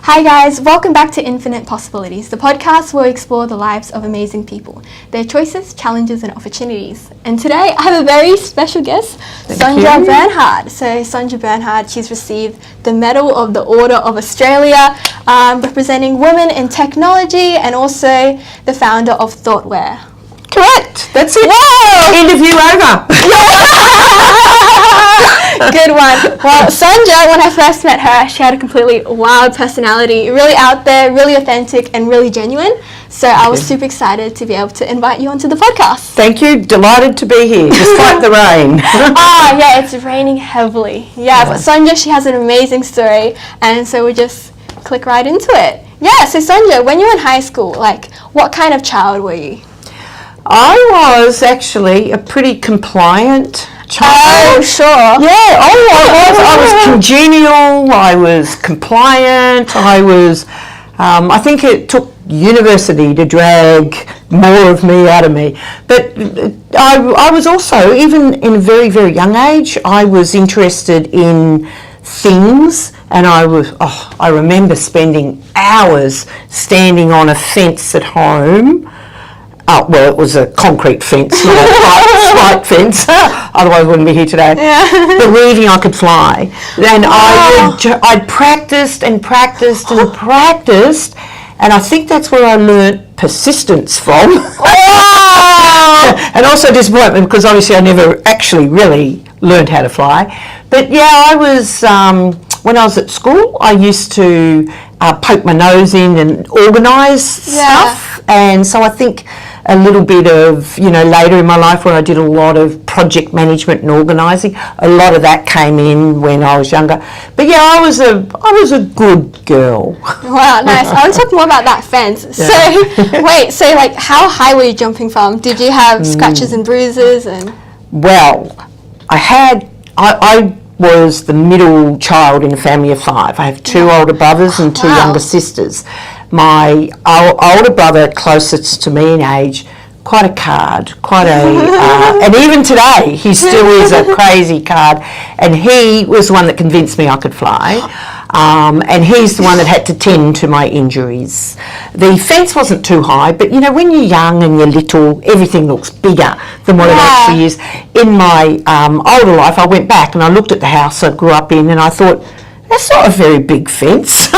Hi guys, welcome back to Infinite Possibilities, the podcast where we explore the lives of amazing people, their choices, challenges and opportunities. And today I have a very special guest, Sonja Bernhardt. So Sonja Bernhardt, she's received the Medal of the Order of Australia, representing women in technology, and also the founder of Thoughtware. Correct, that's it. Whoa! Interview over. Good one. Well, Sonja, when I first met her, she had a completely wild personality, really out there, really authentic and really genuine. So I was super excited to be able to invite you onto the podcast. Thank you, delighted to be here, despite the rain. Yeah, it's raining heavily. Yeah, but Sonja, she has an amazing story, and so we just click right into it. Yeah, so Sonja, when you were in high school, like, what kind of child were you? I was actually a pretty compliant child. Oh, sure. Yeah, I was congenial, I was compliant, I think it took university to drag more of me out of me. But I was also, even in a very, very young age, I was interested in things, and I remember spending hours standing on a fence at home. Well, it was a concrete fence, not a spike fence, otherwise I wouldn't be here today. Yeah. Believing I could fly. And I'd practiced and practiced and practiced, and I think that's where I learnt persistence from. And also disappointment, because obviously I never actually really learned how to fly. But yeah, I was, when I was at school, I used to poke my nose in and organise stuff. And so I think a little bit of, later in my life where I did a lot of project management and organising, a lot of that came in when I was younger. But yeah, I was a good girl. Wow, nice. I want to talk more about that fence. Yeah. So like how high were you jumping from? Did you have scratches and bruises? Well, I was the middle child in a family of 5. I have 2 older brothers and 2 younger sisters. My older brother, closest to me in age, quite a card, and even today he still is a crazy card, and he was the one that convinced me I could fly, and he's the one that had to tend to my injuries. The fence wasn't too high, but when you're young and you're little, everything looks bigger than what it actually is. In my older life, I went back and I looked at the house I grew up in, and I thought, that's not a very big fence.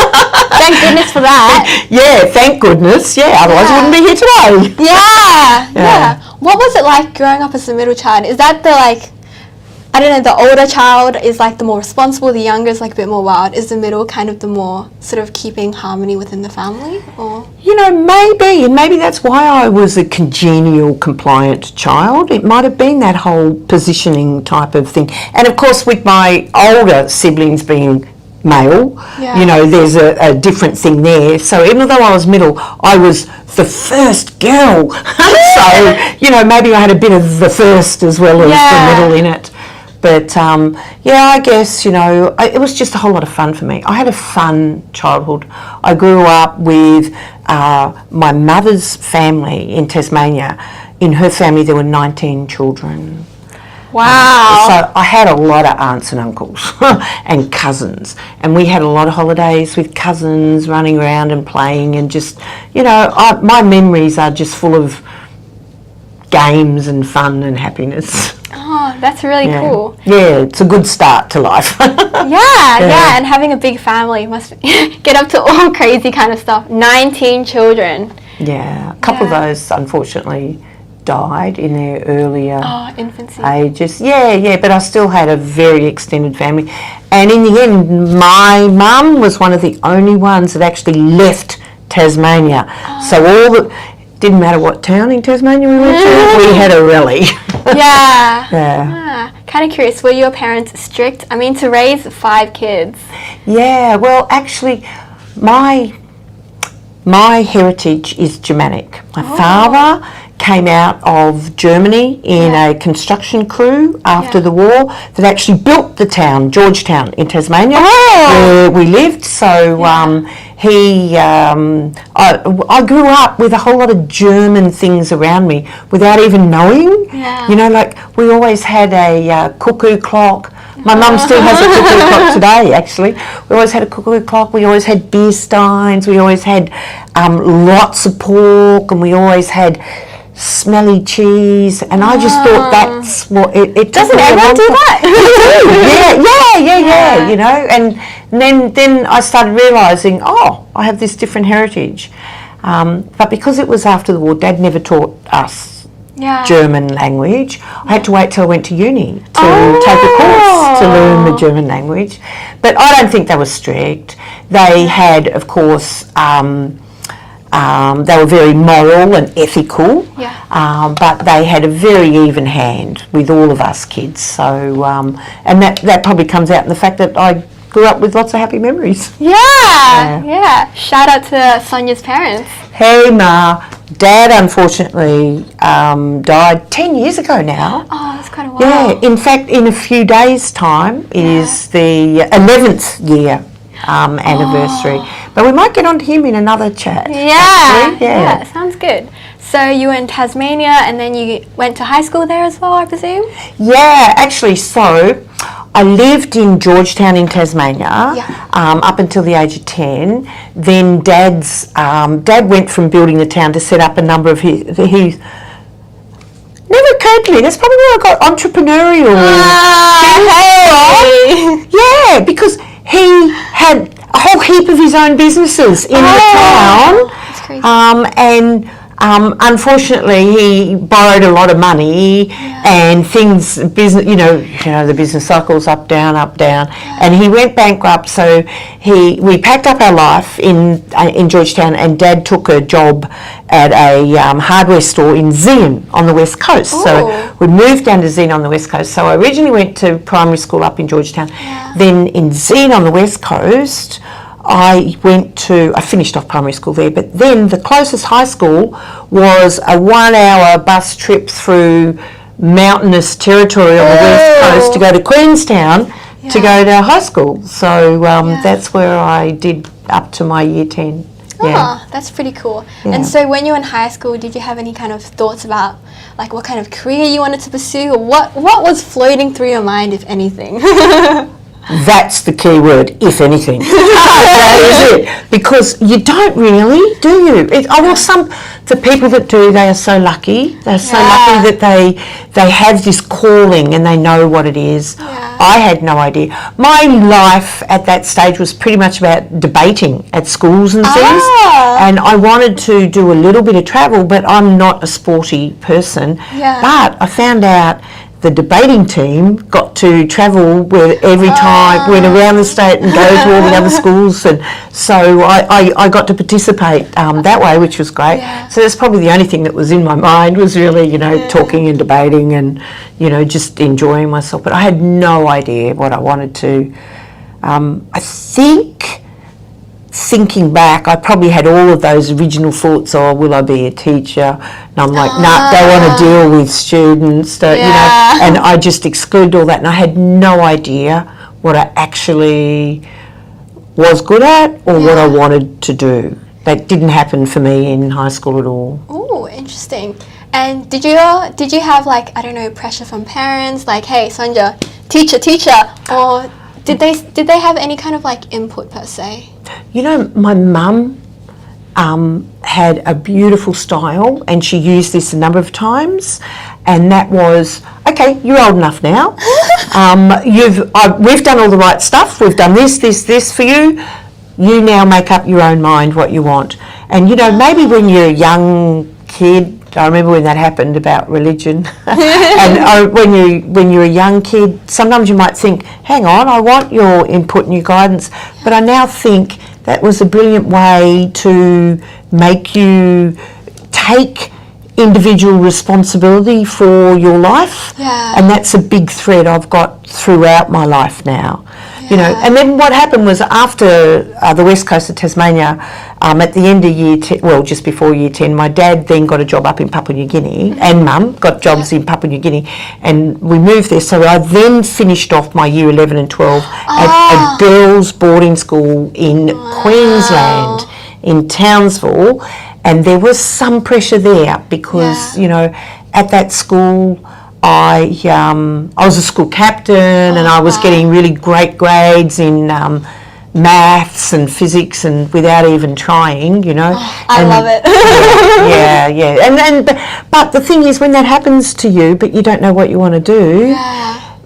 Thank goodness for that. Yeah, thank goodness. Yeah, otherwise I wouldn't be here today. Yeah. What was it like growing up as a middle child? Is that the older child is like the more responsible, the younger is like a bit more wild. Is the middle kind of the more sort of keeping harmony within the family? Or maybe that's why I was a congenial, compliant child. It might have been that whole positioning type of thing. And of course with my older siblings being male, there's a different thing there. So even though I was middle, I was the first girl. So, maybe I had a bit of the first as well as the middle in it. But I guess, it was just a whole lot of fun for me. I had a fun childhood. I grew up with my mother's family in Tasmania. In her family there were 19 children. Wow. So I had a lot of aunts and uncles and cousins, and we had a lot of holidays with cousins running around and playing, and just, my memories are just full of games and fun and happiness. Oh, that's really cool. Yeah, it's a good start to life. Yeah, and having a big family must get up to all crazy kind of stuff. 19 children. Yeah, a couple of those unfortunately died in their earlier infancy ages. But I still had a very extended family, and in the end my mum was one of the only ones that actually left Tasmania. So didn't matter what town in Tasmania we went to, we had a rally. Kind of curious, were your parents strict? I mean, to raise 5 kids. Yeah, well actually my heritage is Germanic. My father came out of Germany in a construction crew after the war that actually built the town, Georgetown in Tasmania, where we lived. So I grew up with a whole lot of German things around me without even knowing. Like we always had a cuckoo clock. My mum still has a cuckoo clock today, actually. We always had a cuckoo clock, we always had beer steins, we always had lots of pork, and we always had smelly cheese, and I just thought that's what it Doesn't everyone do that? yeah, you know, and then I started realising, I have this different heritage. But because it was after the war, Dad never taught us German language. I had to wait till I went to uni to take a course to learn the German language. But I don't think they were strict. They had, of course, they were very moral and ethical, but they had a very even hand with all of us kids. So, and that probably comes out in the fact that I grew up with lots of happy memories. Yeah. Shout out to Sonja's parents. Hey, Ma. Dad, unfortunately, died 10 years ago now. Oh, that's quite a while. Yeah, in fact, in a few days' time is the 11th year anniversary. But we might get on to him in another chat. Yeah, sounds good. So you were in Tasmania and then you went to high school there as well, I presume? Yeah, actually, so I lived in Georgetown in Tasmania up until the age of 10. Then Dad went from building the town to set up a number of his never occurred to me. That's probably where I got entrepreneurial. Yeah, because he had a whole heap of his own businesses in the town. That's crazy. And unfortunately, he borrowed a lot of money, and the business cycles up, down, and he went bankrupt. So we packed up our life in Georgetown, and Dad took a job at a hardware store in Zeehan on the west coast. Ooh. So we moved down to Zeehan on the west coast. So I originally went to primary school up in Georgetown. Then in Zeehan on the west coast, I finished off primary school there, but then the closest high school was a 1-hour bus trip through mountainous territory on the west coast to go to Queenstown to go to high school. So that's where I did up to my year 10. Oh, that's pretty cool. Yeah. And so when you were in high school, did you have any kind of thoughts about like what kind of career you wanted to pursue, or what was floating through your mind, if anything? That's the key word, if anything. That is it. Because you don't really, do you? The people that do, they are so lucky. They're so lucky that they have this calling and they know what it is. I had no idea. My life at that stage was pretty much about debating at schools and things. And I wanted to do a little bit of travel, but I'm not a sporty person. But I found out the debating team got to travel every time, went around the state and go to all the other schools, and so I got to participate that way, which was great. So that's probably the only thing that was in my mind, was really, talking and debating and, just enjoying myself. But I had no idea what I wanted to. I think, thinking back, I probably had all of those original thoughts, will I be a teacher? And I'm like, don't want to deal with students, and I just excluded all that, and I had no idea what I actually was good at or what I wanted to do. That didn't happen for me in high school at all. Oh, interesting. And did you have pressure from parents, like, hey, Sonja, teacher, or did they have any kind of input per se? My mum had a beautiful style, and she used this a number of times, and that was, okay, you're old enough now. We've done all the right stuff. We've done this for you. You now make up your own mind what you want. And maybe when you're a young kid, I remember when that happened about religion. And when you're a young kid, sometimes you might think, hang on, I want your input and your guidance. But I now think that was a brilliant way to make you take individual responsibility for your life. And that's a big thread I've got throughout my life now. And then what happened was, after the west coast of Tasmania, at the end of year 10, just before year 10, my dad then got a job up in Papua New Guinea, and Mum got jobs in Papua New Guinea, and we moved there. So I then finished off my year 11 and 12 at a girls' boarding school in Queensland, in Townsville, and there was some pressure there because, at that school, I was a school captain, and I was getting really great grades in maths and physics, and without even trying, you know. I love it. And but the thing is, when that happens to you, but you don't know what you want to do,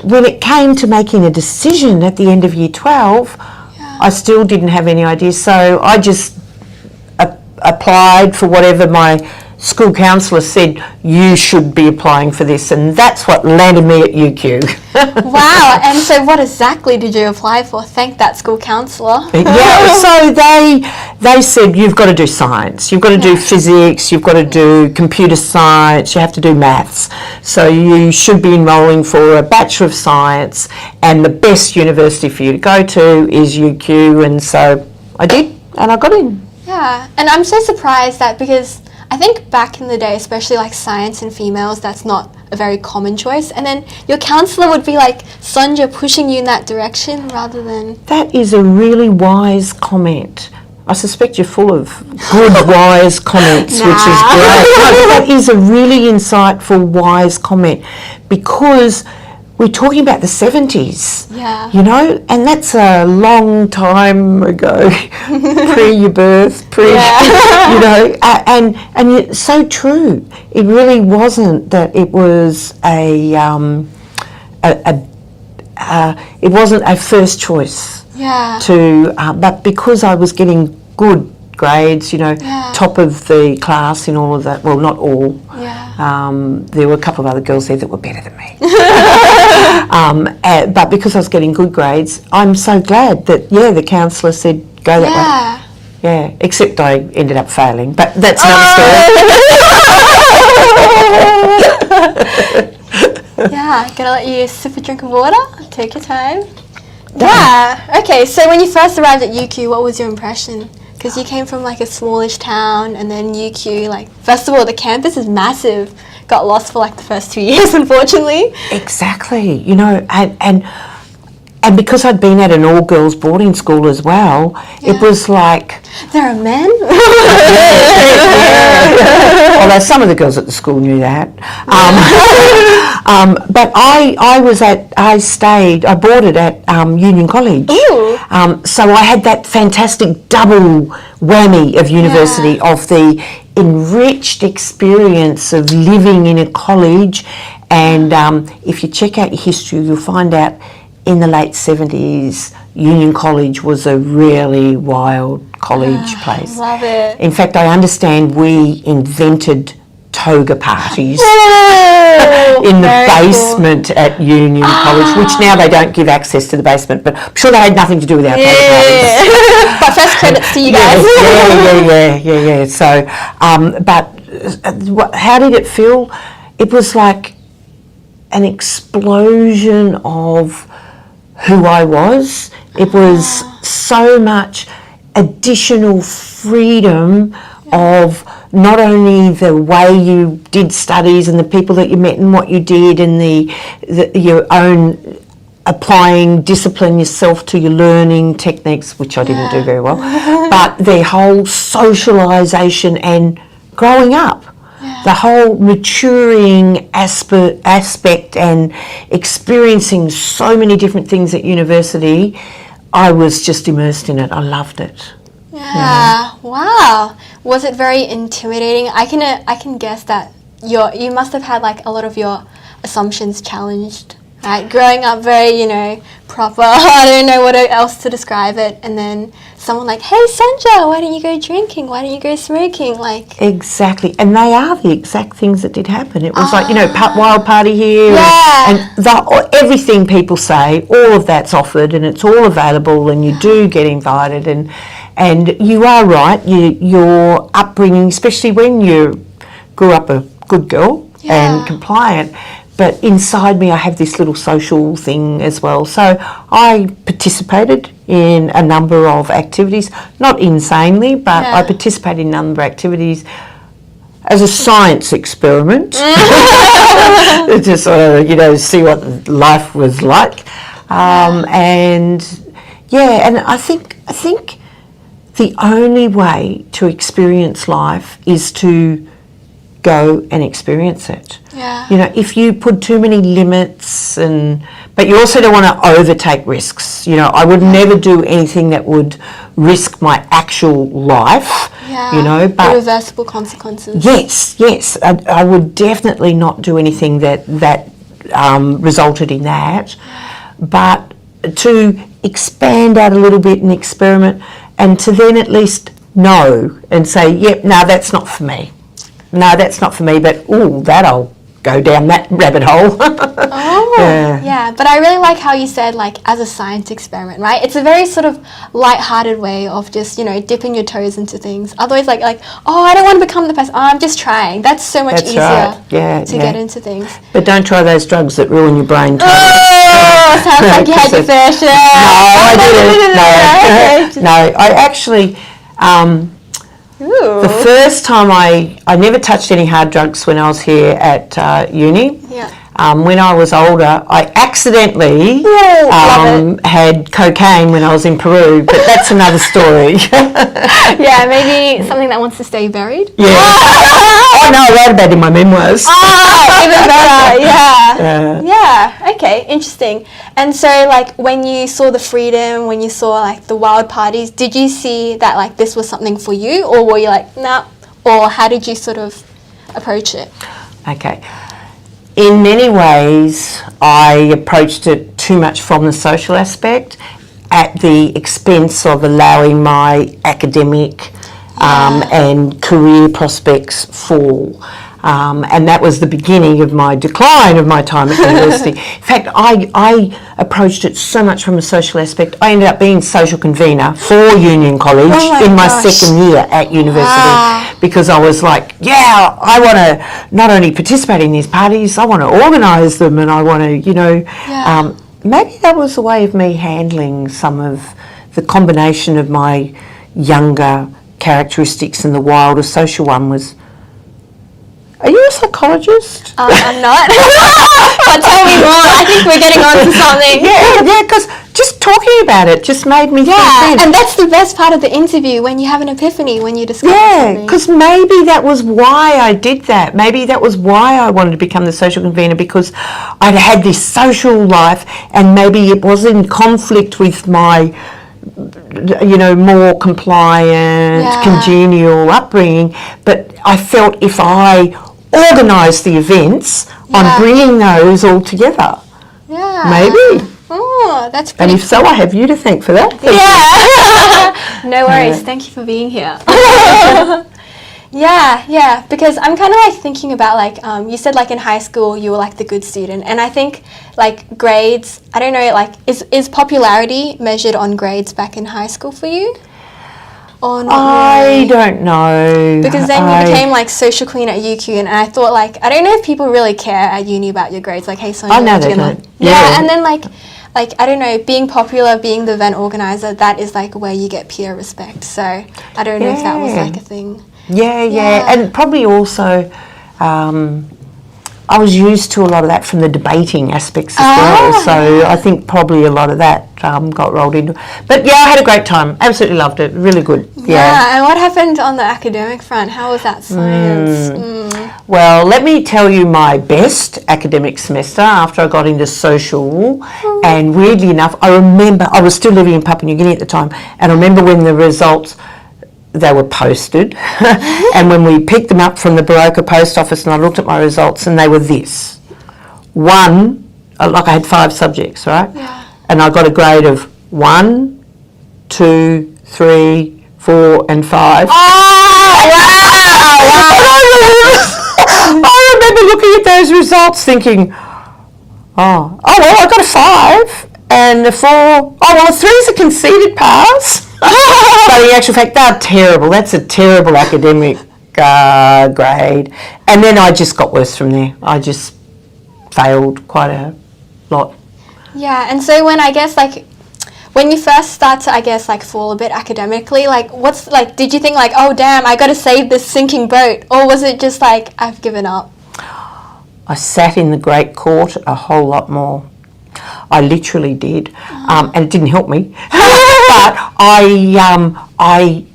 when it came to making a decision at the end of year 12, I still didn't have any idea. So I just applied for whatever my school counsellor said, you should be applying for this, and that's what landed me at UQ. Wow, and so what exactly did you apply for? Thank that school counsellor. So they said, you've got to do science, you've got to do physics, you've got to do computer science, you have to do maths. So you should be enrolling for a Bachelor of Science, and the best university for you to go to is UQ, and so I did, and I got in. Yeah, and I'm so surprised that, because I think back in the day, especially like science and females, that's not a very common choice. And then your counsellor would be like, Sonja, pushing you in that direction rather than... That is a really wise comment. I suspect you're full of good, wise comments, which is great. No, that is a really insightful, wise comment, because we're talking about the 70s, you know, and that's a long time ago, pre your birth, you know, and it's so true. It really wasn't that it was it wasn't a first choice but because I was getting good grades, you know, top of the class in all of that, well, not all, there were a couple of other girls there that were better than me. But because I was getting good grades, I'm so glad that, the counsellor said, go that way. Yeah, except I ended up failing, but that's another story. Gonna let you sip a drink of water, take your time. Okay, so when you first arrived at UQ, what was your impression? Because you came from like a smallish town, and then UQ, like, first of all, the campus is massive. Got lost for like the first 2 years, unfortunately. Exactly, you know, and because I'd been at an all-girls boarding school as well, it was like... There are men? Although some of the girls at the school knew that. But I boarded at Union College. So I had that fantastic double whammy of university, of the enriched experience of living in a college. And if you check out your history, you'll find out in the late 70s, Union College was a really wild college place. Love it. In fact, I understand we invented toga parties in the basement at Union College, which now they don't give access to the basement, but I'm sure they had nothing to do with our toga parties. But first credits to you guys. Yeah. So, but how did it feel? It was like an explosion of who I was. It was so much additional freedom of not only the way you did studies and the people that you met and what you did, and your own applying discipline yourself to your learning techniques, which I didn't do very well, but the whole socialisation and growing up. The whole maturing aspect and experiencing so many different things at university, I was just immersed in it. I loved it. Wow. Was it very intimidating? I can guess that you must have had like a lot of your assumptions challenged. Right, growing up very, proper, I don't know what else to describe it, and then someone like, hey Sonja, why don't you go drinking, why don't you go smoking, like... Exactly, and they are the exact things that did happen. It was like, wild party here, and everything people say, all of that's offered, and it's all available, and you do get invited, and you are right, your upbringing, especially when you grew up a good girl and compliant, but inside me I have this little social thing as well. So I participated in a number of activities, not insanely, but I participated in a number of activities as a science experiment to sort of, see what life was like. And I think the only way to experience life is to go and experience it. Yeah. You know, if you put too many limits but you also don't want to overtake risks. You know, I would never do anything that would risk my actual life. Yeah. You know, but irreversible consequences. Yes. I would definitely not do anything that resulted in that. But to expand out a little bit and experiment, and to then at least know and say, yep, no, that's not for me. No, that's not for me, but that'll go down that rabbit hole. Yeah, but I really like how you said, like, as a science experiment, right? It's a very sort of light-hearted way of just, you know, dipping your toes into things. Otherwise, like, I don't want to become the person. I'm just trying. That's so much easier to get into things. But don't try those drugs that ruin your brain. Sounds like you had your fair share. No, I didn't. No, I actually... the first time I never touched any hard drugs when I was here at uni. Yeah. When I was older, I accidentally had cocaine when I was in Peru, but that's another story. Yeah, maybe something that wants to stay buried. Yeah. Oh no, I wrote about it in my memoirs. Even better. Yeah. Okay, interesting. And so, like, when you saw the freedom, when you saw like the wild parties, did you see that like this was something for you, or were you like, nah? Or how did you sort of approach it? Okay. In many ways, I approached it too much from the social aspect at the expense of allowing my academic and career prospects fall. And that was the beginning of my decline of my time at university. In fact, I approached it so much from a social aspect. I ended up being social convener for Union College in my second year at university because I was like, I want to not only participate in these parties, I want to organise them, and I want to, you know, maybe that was a way of me handling some of the combination of my younger characteristics and the wilder social one was. Are you a psychologist? I'm not. But tell me more. I think we're getting on to something. Yeah, because just talking about it just made me think. And that's the best part of the interview, when you have an epiphany, when you discover something. Yeah, because maybe that was why I did that. Maybe that was why I wanted to become the social convener, because I'd had this social life and maybe it was in conflict with my, you know, more compliant, congenial upbringing. But I felt if I organised the events, I'm bringing those all together. Yeah. Maybe. Oh, that's pretty. And if so, I have you to thank for that. No worries. Thank you for being here. Yeah, because I'm kind of like thinking about like, you said like in high school you were like the good student, and I think like grades, I don't know, like is popularity measured on grades back in high school for you? Or not I don't know. Because then you became like social queen at UQ, and I thought like, I don't know if people really care at uni about your grades, like, hey Sonja, I know they don't. Yeah, and then like I don't know, being popular, being the event organizer, that is like where you get peer respect. So I don't know if that was like a thing. Yeah, and probably also I was used to a lot of that from the debating aspects as well, so I think probably a lot of that got rolled into. But yeah, I had a great time, absolutely loved it, really good. Yeah, and what happened on the academic front? How was that science? Well, let me tell you my best academic semester after I got into social, and weirdly enough, I remember, I was still living in Papua New Guinea at the time, and I remember when the results, they were posted, and when we picked them up from the Baroka post office and I looked at my results and they were this. One, like I had 5 subjects, right? Yeah. And I got a grade of 1, 2, 3, 4 and 5. Oh, wow! I remember looking at those results thinking, well, I got a 5 and a 4. Oh, well, a 3's a conceded pass. But in actual fact, they're terrible. That's a terrible academic grade. And then I just got worse from there. I just failed quite a lot. Yeah, and so when I guess like, when you first start to, I guess, like fall a bit academically, like what's like, did you think like, oh damn, I got to save this sinking boat? Or was it just like, I've given up? I sat in the Great Court a whole lot more. I literally did, and it didn't help me. But I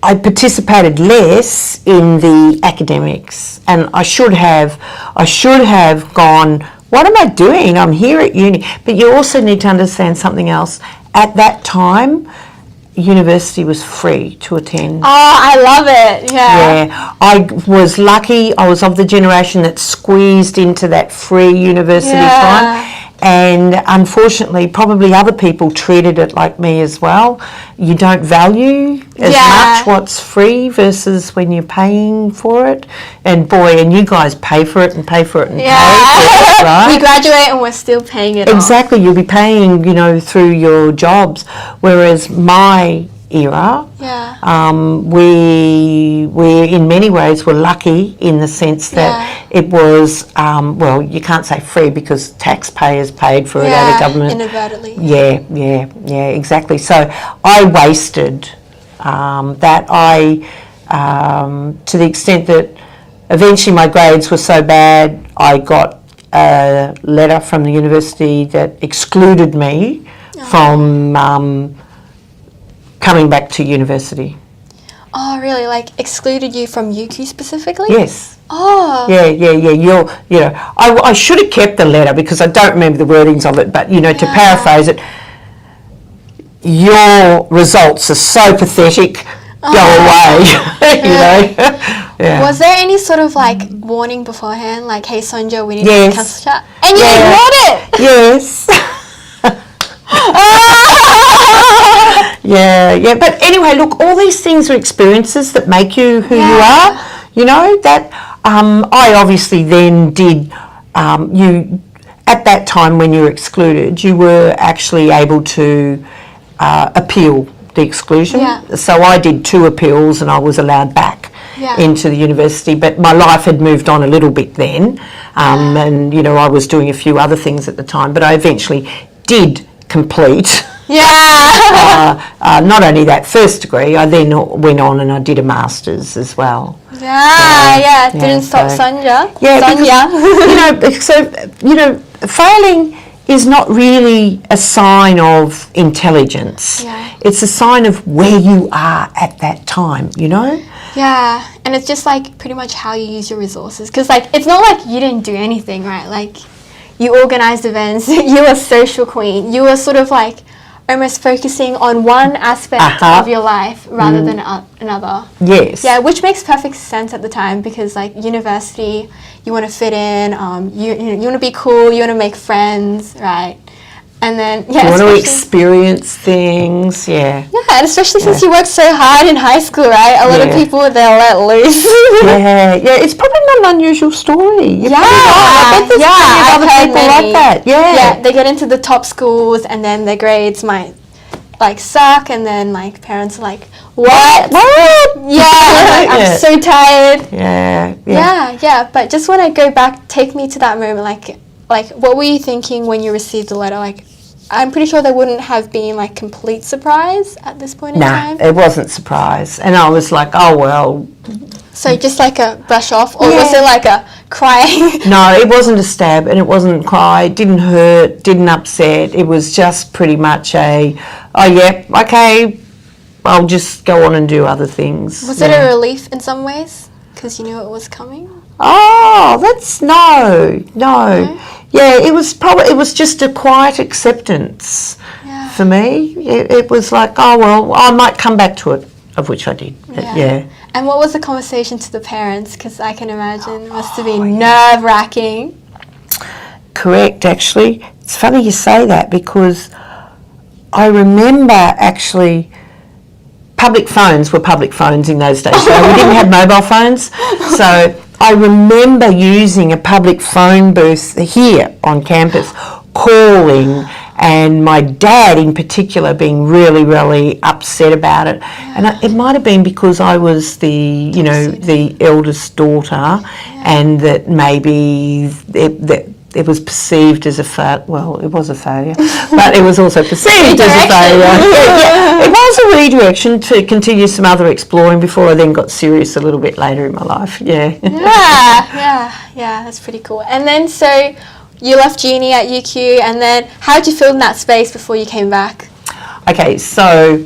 I participated less in the academics, and I should have gone, what am I doing? I'm here at uni. But you also need to understand something else. At that time, university was free to attend. Oh, I love it. Yeah. Yeah, I was lucky. I was of the generation that squeezed into that free university time. And unfortunately, probably other people treated it like me as well. You don't value as much what's free versus when you're paying for it. And boy, and you guys pay for it and pay for it and pay for it, right? We graduate and we're still paying it Exactly, you'll be paying, through your jobs. Whereas my era, we in many ways were lucky in the sense that it was, you can't say free because taxpayers paid for it out of government. Inadvertently. Yeah, exactly. So I wasted that. To the extent that eventually my grades were so bad, I got a letter from the university that excluded me from coming back to university. Oh, really? Like excluded you from UQ specifically? Yes. Oh. Yeah. I should have kept the letter because I don't remember the wordings of it, but to paraphrase it, your results are so pathetic. Go away. Was there any sort of warning beforehand, like, hey Sonja, we need to cancel chat? And you ignored it. Yes. Yeah. But anyway, look, all these things are experiences that make you who you are. That I obviously then did. You at that time when you were excluded, you were actually able to appeal the exclusion. So I did 2 appeals and I was allowed back into the university, but my life had moved on a little bit then, and I was doing a few other things at the time, but I eventually did complete not only that first degree, I then went on and I did a master's as well. Didn't stop Sonja. Failing is not really a sign of intelligence. It's a sign of where you are at that time, Yeah, and it's just pretty much how you use your resources. Because it's not like you didn't do anything, right? You organised events, you were a social queen, you were sort of almost focusing on one aspect of your life rather than another. Yes. Yeah, which makes perfect sense at the time because university, you want to fit in, you want to be cool, you want to make friends, right? And then, you want to experience things, and especially since you worked so hard in high school, right? A lot of people, they'll let loose. It's probably not an unusual story. I bet there's other people like that. Yeah, they get into the top schools and then their grades might suck, and then parents are like, what? I'm so tired. But just when I go back, take me to that moment, what were you thinking when you received the letter? I'm pretty sure there wouldn't have been complete surprise at this point in time. No, it wasn't surprise, and I was like, oh well. So just a brush off, or was it a crying? No, it wasn't a stab, and it wasn't cry. It didn't hurt, didn't upset. It was just pretty much okay, I'll just go on and do other things. Was it a relief in some ways because you knew it was coming? Oh, that's no. Yeah, it was just a quiet acceptance for me. It was like, oh well, I might come back to it, of which I did. And what was the conversation to the parents? Because I can imagine it must have been nerve-wracking. Correct, actually. It's funny you say that because I remember actually public phones were public phones in those days. So we didn't have mobile phones. So I remember using a public phone booth here on campus, calling, and my dad in particular being really, really upset about it. And it might have been because I was the eldest daughter, and that maybe it was perceived as a failure. Well, it was a failure, but it was also perceived as a failure. It was a redirection to continue some other exploring before I then got serious a little bit later in my life. Yeah, that's pretty cool. And then so you left uni at UQ, and then how did you feel in that space before you came back? Okay, so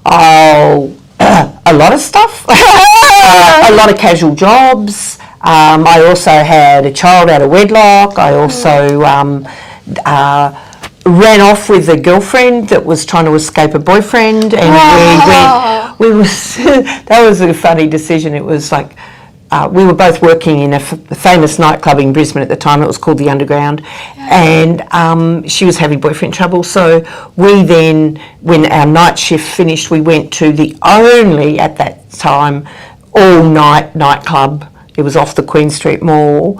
I lot of stuff. A lot of casual jobs. I also had a child out of wedlock. I also ran off with a girlfriend that was trying to escape a boyfriend, and we was that was a funny decision. It was like we were both working in a famous nightclub in Brisbane at the time. It was called the Underground, and she was having boyfriend trouble. So we then, when our night shift finished, we went to the only, at that time, all-night nightclub. It was off the Queen Street Mall,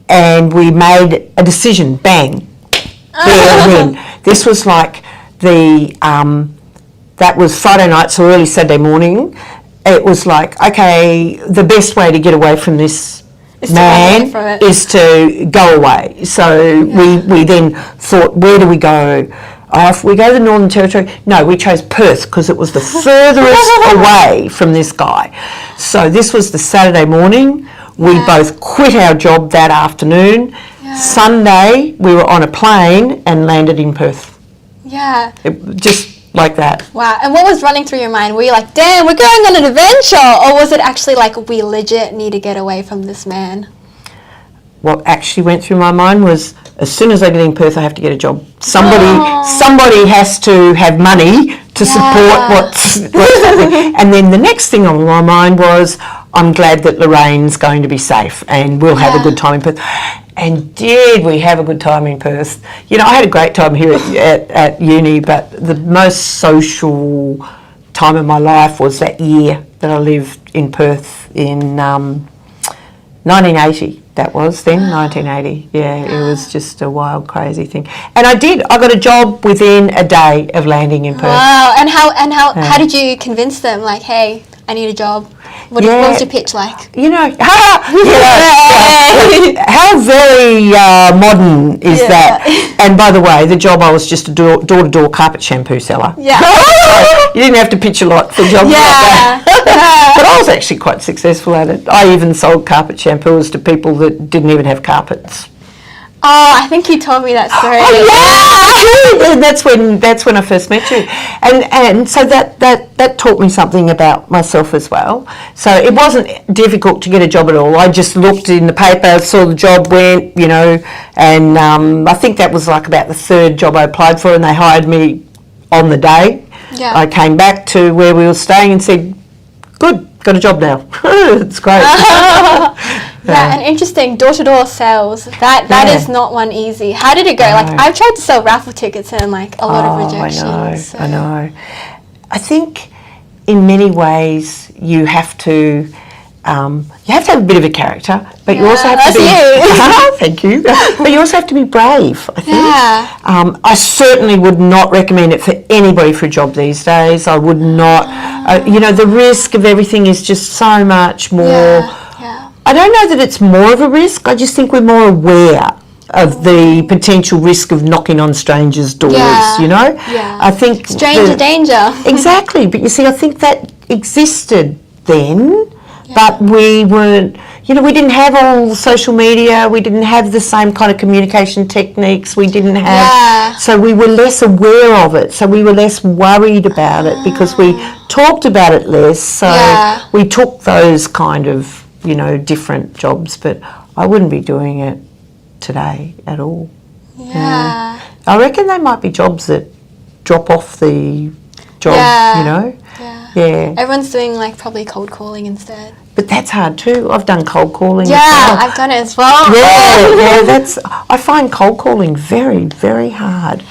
and we made a decision, bang, there and then. This was like that was Friday night, so early Saturday morning. It was like, okay, the best way to get away from this man is to go away. So we then thought, where do we go? If we go to the Northern Territory, no, we chose Perth because it was the furthest away from this guy. So this was the Saturday morning. We both quit our job that afternoon. Sunday, we were on a plane and landed in Perth. Yeah. Just like that. Wow. And what was running through your mind? Were you like, damn, we're going on an adventure? Or was it actually like, we legit need to get away from this man? What actually went through my mind was, as soon as I get in Perth, I have to get a job. Somebody has to have money to support what's happening. And then the next thing on my mind was, I'm glad that Lorraine's going to be safe and we'll have a good time in Perth. And did we have a good time in Perth? You know, I had a great time here at uni, but the most social time of my life was that year that I lived in Perth in 1980. That was then, 1980. Yeah, it was just a wild, crazy thing. And I got a job within a day of landing in Perth. Wow. And how did you convince them? Like, hey, I need a job. What was your pitch like? You know, how very modern is that? And by the way, the job, I was just a door-to-door carpet shampoo seller. Yeah. You didn't have to pitch a lot for jobs like that. But I was actually quite successful at it. I even sold carpet shampoos to people that didn't even have carpets. Oh, I think you told me that story. And that's when I first met you, and so that taught me something about myself as well. So it wasn't difficult to get a job at all. I just looked in the paper, saw the job, went, you know, and I think that was like about the third job I applied for, and they hired me on the day. Yeah. I came back to where we were staying and said, "Good, got a job now." It's great. Yeah, and interesting, door-to-door sales, that is not one easy. How did it go? Like, I've tried to sell raffle tickets and like a lot of rejections. I know. I think in many ways you have to have a bit of a character, but you also have to be... Thank you. But you also have to be brave, I think. Yeah. I certainly would not recommend it for anybody for a job these days. I would not... you know, the risk of everything is just so much more... I don't know that it's more of a risk. I just think we're more aware of the potential risk of knocking on strangers' doors, you know? Yeah. I think... Stranger danger. Exactly. But you see, I think that existed then, but we weren't... You know, we didn't have all social media. We didn't have the same kind of communication techniques. We didn't have... So we were less aware of it. So we were less worried about it because we talked about it less. So we took those kind of... you know, different jobs, but I wouldn't be doing it today at all. Yeah. I reckon they might be jobs that drop off the job, you know? Yeah. Everyone's doing like probably cold calling instead. But that's hard too. I've done cold calling as well. I've done it as well. I find cold calling very, very hard.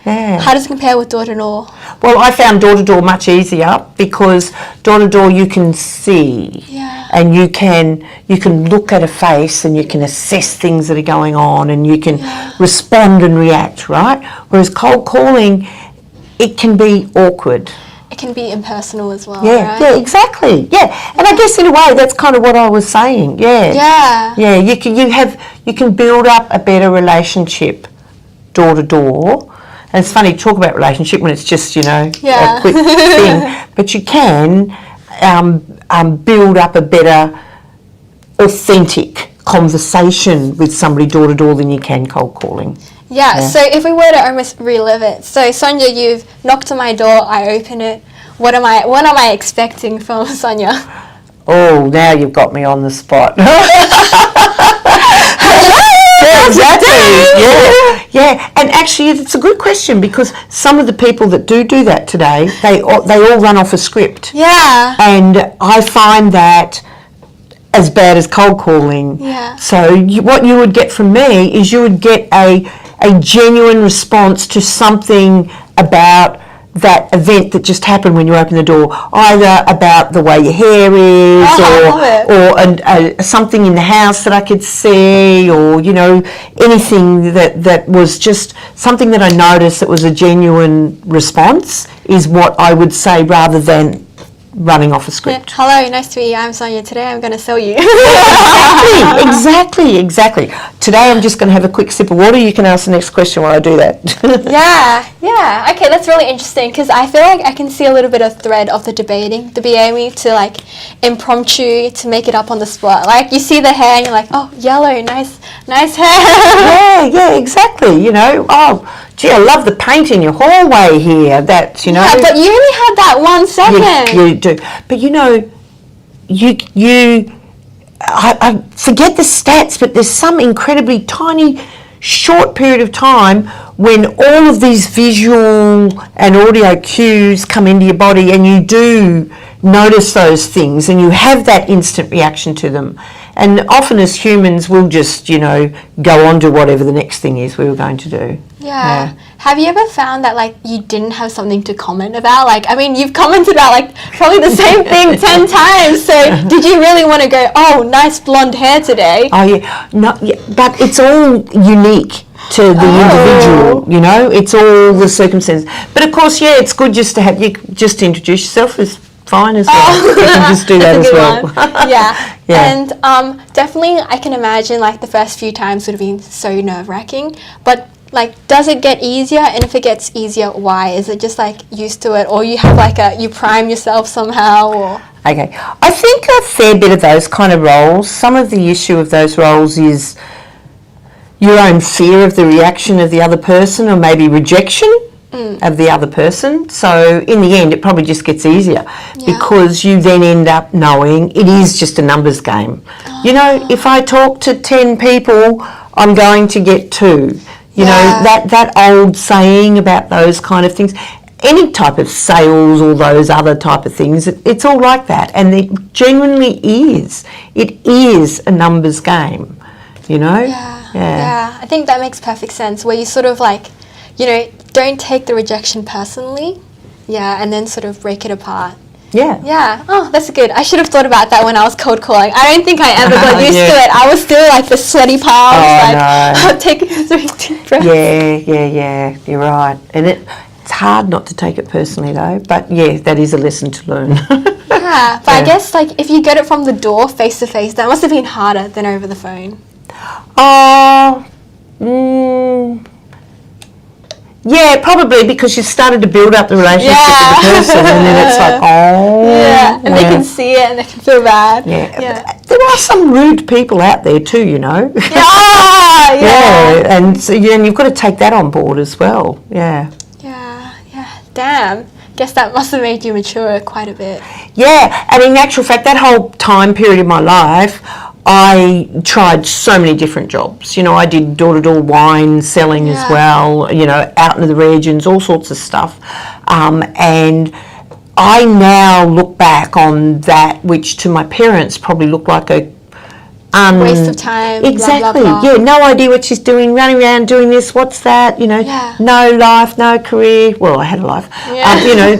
Yeah. How does it compare with door-to-door? Well, I found door-to-door much easier because door-to-door you can see and you can look at a face and you can assess things that are going on and you can respond and react, right? Whereas cold calling, it can be awkward. It can be impersonal as well, right? Yeah, exactly. Yeah, and I guess in a way that's kind of what I was saying. Yeah, you can build up a better relationship door-to-door. And it's funny to talk about relationship when it's just, you know, a quick thing. But you can build up a better, authentic conversation with somebody door-to-door than you can cold calling. Yeah, so if we were to almost relive it. So, Sonja, you've knocked on my door, I open it. what am I expecting from Sonja? Oh, now you've got me on the spot. Yeah, exactly. Yeah. And actually, it's a good question, because some of the people that do that today, they all run off a script. Yeah. And I find that as bad as cold calling. Yeah. So what you would get from me is you would get a genuine response to something about that event that just happened when you open the door, either about the way your hair is, or something in the house that I could see, or anything that was just something that I noticed that was a genuine response is what I would say, rather than running off a script. Yeah. Hello, nice to meet you. I'm Sonja. Today I'm going to sell you. Exactly. Today I'm just going to have a quick sip of water. You can ask the next question while I do that. Yeah. Okay, that's really interesting, because I feel like I can see a little bit of thread of the debating, the being to like impromptu, to make it up on the spot. Like you see the hair and you're like, oh, yellow, nice hair. Yeah, exactly. Oh, gee, I love the paint in your hallway here. That, Yeah, but you only had that 1 second. You do. But I forget the stats, but there's some incredibly tiny, short period of time when all of these visual and audio cues come into your body, and you do notice those things, and you have that instant reaction to them. And often as humans, we'll just, go on to whatever the next thing is we were going to do. Yeah. Have you ever found that like you didn't have something to comment about? Like, I mean, you've commented about like probably the same thing 10 times. So did you really want to go, oh, nice blonde hair today? Oh, yeah. No, yeah. But it's all unique to the individual, It's all the circumstances. But of course, yeah, it's good just to have you just introduce yourself as fine as well. You can just do that as well. Yeah. And definitely I can imagine like the first few times would have been so nerve-wracking, but like, does it get easier? And if it gets easier, why? Is it just like used to it, or you have like you prime yourself somehow, or? Okay, I think a fair bit of those kind of roles, some of the issue of those roles is your own fear of the reaction of the other person, or maybe rejection of the other person. So in the end, it probably just gets easier because you then end up knowing it is just a numbers game. If I talk to 10 people, I'm going to get 2. That old saying about those kind of things, any type of sales or those other type of things, it's all like that. And it genuinely is. It is a numbers game, Yeah, I think that makes perfect sense, where you sort of like, don't take the rejection personally. Yeah, and then sort of break it apart. Yeah. Oh, that's good. I should have thought about that when I was cold calling. I don't think I ever got used to it. I was still like the sweaty palms. No. Taking 3 deep breaths. Yeah. You're right. And it's hard not to take it personally though. But yeah, that is a lesson to learn. But I guess like if you get it from the door face to face, that must have been harder than over the phone. Yeah, probably, because you've started to build up the relationship with the person, and then it's like, and they can see it and they can feel bad. There are some rude people out there too, Yeah. And so and you've got to take that on board as well. Yeah. Damn. Guess that must have made you mature quite a bit. Yeah, and in actual fact, that whole time period of my life, I tried so many different jobs. I did door-to-door wine selling as well, out into the regions, all sorts of stuff. And I now look back on that, which to my parents probably looked like a waste of time. Exactly. Blah, blah, blah. Yeah, no idea what she's doing, running around doing this, what's that, no life, no career. Well, I had a life.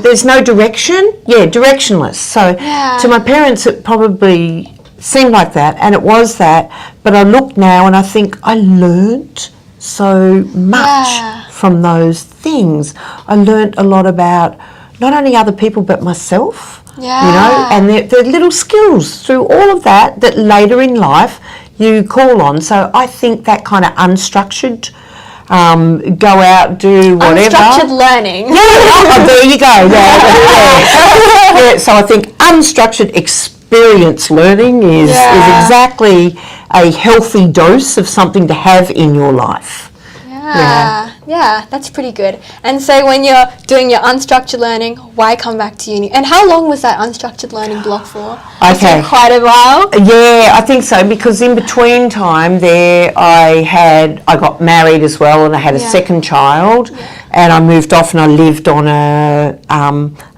There's no direction. Yeah, directionless. So to my parents, it probably seemed like that, and it was that, but I look now and I think I learnt so much from those things. I learnt a lot about not only other people but myself, and the little skills through all of that later in life you call on. So I think that kind of unstructured, go out, do whatever. Unstructured learning. There you go. So I think unstructured experience learning is exactly a healthy dose of something to have in your life. Yeah, that's pretty good. And so when you're doing your unstructured learning, why come back to uni? And how long was that unstructured learning block for? Okay. Quite a while? Yeah, I think so, because in between time there I got married as well, and I had a second child, and I moved off and I lived on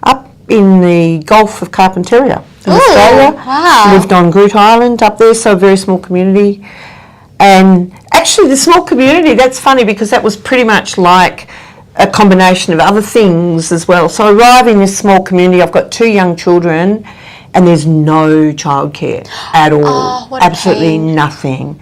up in the Gulf of Carpentaria in Australia. Wow. Lived on Groot Island up there, so a very small community. And actually the small community, that's funny because that was pretty much like a combination of other things as well. So I arrive in this small community, I've got 2 young children, and there's no childcare at all. Oh, what a absolutely pain. nothing.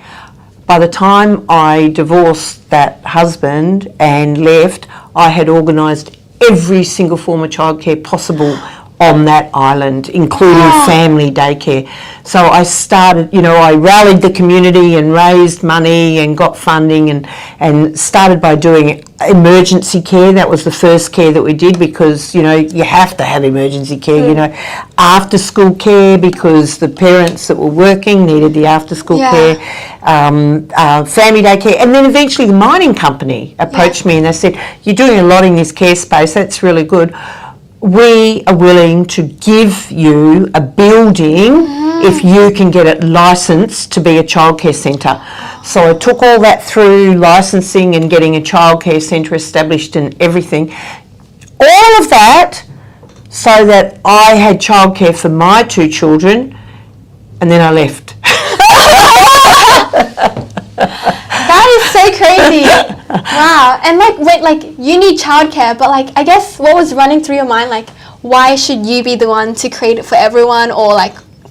By the time I divorced that husband and left, I had organised every single form of childcare possible on that island, including family daycare. So I started, I rallied the community and raised money and got funding and started by doing emergency care. That was the first care that we did, because, you have to have emergency care, after school care, because the parents that were working needed the after school care, family daycare. And then eventually the mining company approached me and they said, "You're doing a lot in this care space, that's really good. We are willing to give you a building if you can get it licensed to be a childcare centre." So I took all that through licensing and getting a childcare centre established and everything. All of that so that I had childcare for my 2 children, and then I left. That is so crazy. Wow. And you need childcare, but I guess what was running through your mind, why should you be the one to create it for everyone? Or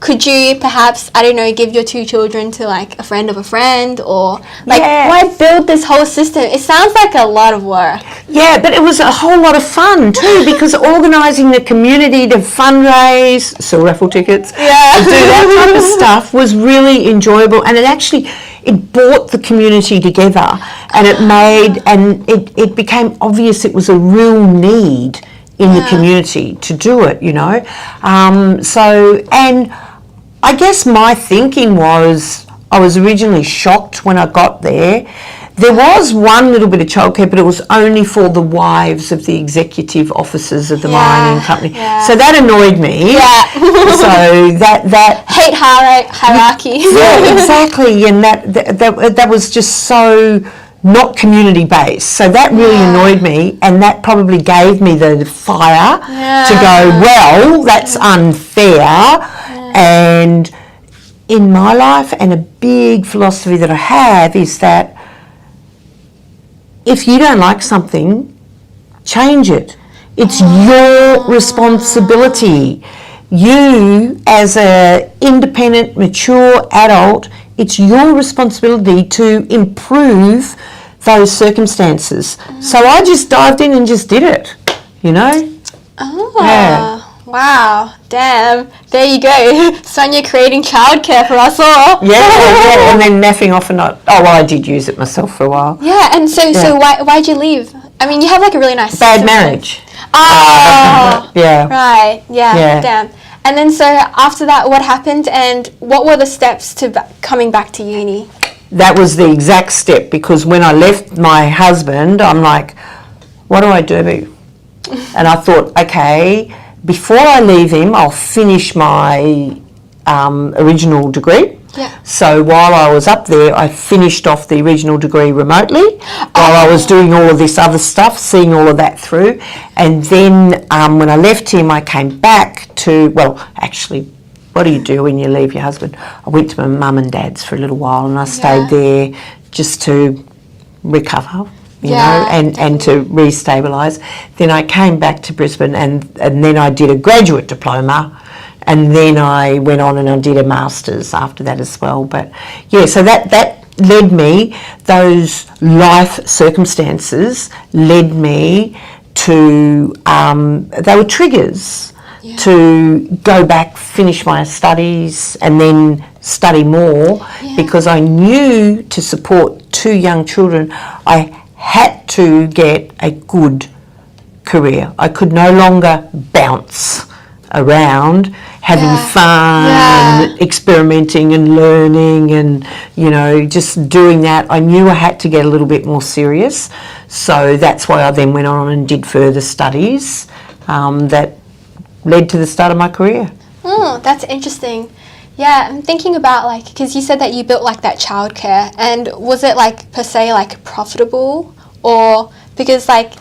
could you perhaps, I don't know, give your 2 children to a friend of a friend? Or why build this whole system? It sounds like a lot of work. Yeah, but it was a whole lot of fun too, because organising the community to fundraise, sell raffle tickets, to do that type of stuff was really enjoyable, and it brought the community together, and it became obvious it was a real need in the community to do it, and I guess my thinking was, I was originally shocked when I got there. There was one little bit of childcare, but it was only for the wives of the executive officers of the mining company. Yeah. So that annoyed me. Yeah. So that hate hierarchy. Yeah, exactly. And that was just so not community based. So that really annoyed me, and that probably gave me the fire to go, well, that's unfair. And in my life, and a big philosophy that I have is that if you don't like something, change it. It's your responsibility. You, as an independent, mature adult, it's your responsibility to improve those circumstances. So I just dived in and just did it, Wow, damn. There you go. Sonia creating childcare for us all. Yeah, and then naffing off and not. Oh, well, I did use it myself for a while. Yeah, and so why'd you leave? I mean, you have a really nice bad marriage. Oh, yeah. Right, yeah, damn. And then so after that, what happened, and what were the steps to coming back to uni? That was the exact step, because when I left my husband, I'm like, what do I do? And I thought, okay, before I leave him, I'll finish my original degree. Yeah. So while I was up there, I finished off the original degree remotely while I was doing all of this other stuff, seeing all of that through. And then when I left him, I came back to, what do you do when you leave your husband? I went to my mum and dad's for a little while, and I stayed there just to recover. You know, and to re-stabilise. Then I came back to Brisbane, and then I did a graduate diploma, and then I went on and I did a master's after that as well. But yeah, so that led me, those life circumstances led me to, they were triggers to go back, finish my studies, and then study more, because I knew to support 2 young children, I had to get a good career. I could no longer bounce around having fun and experimenting and learning and, you know, just doing that. I knew I had to get a little bit more serious. So that's why I then went on and did further studies that led to the start of my career. Oh, that's interesting. Yeah, I'm thinking about, like, because you said that you built, like, that childcare, and was it, like, per se, like, profitable? Or, because, like,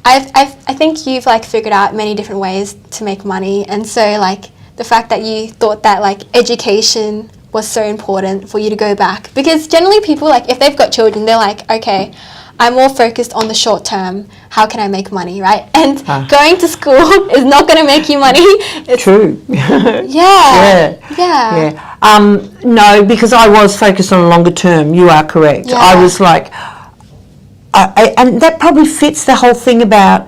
I think you've, like, figured out many different ways to make money, and so, like, the fact that you thought that, like, education was so important for you to go back, because generally people, like, if they've got children, they're like, okay, I'm more focused on the short term. How can I make money, right? And going to school is not going to make you money. It's, True. No, because I was focused on a longer term. You are correct. Yeah. I was like, and that probably fits the whole thing about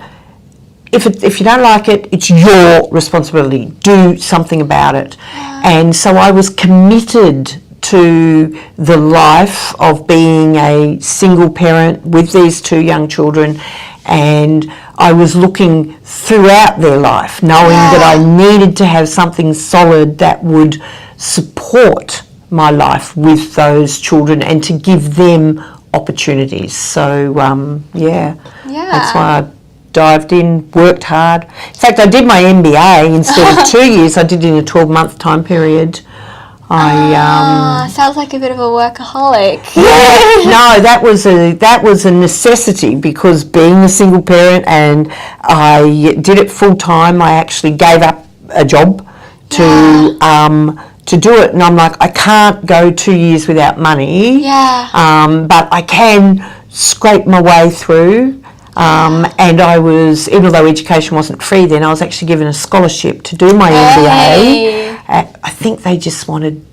if you don't like it, it's your responsibility. Do something about it. And so I was committed to the life of being a single parent with these two young children, and I was looking throughout their life, knowing that I needed to have something solid that would support my life with those children and to give them opportunities. So that's why I dived in, worked hard. In fact, I did my MBA instead of 2 years. I did it in a 12-month time period. Sounds like a bit of a workaholic. No, that was a necessity, because being a single parent, and I did it full time. I actually gave up a job to do it, and I'm like, I can't go 2 years without money. But I can scrape my way through. And I was, even though education wasn't free then, I was actually given a scholarship to do my MBA. I think they just wanted,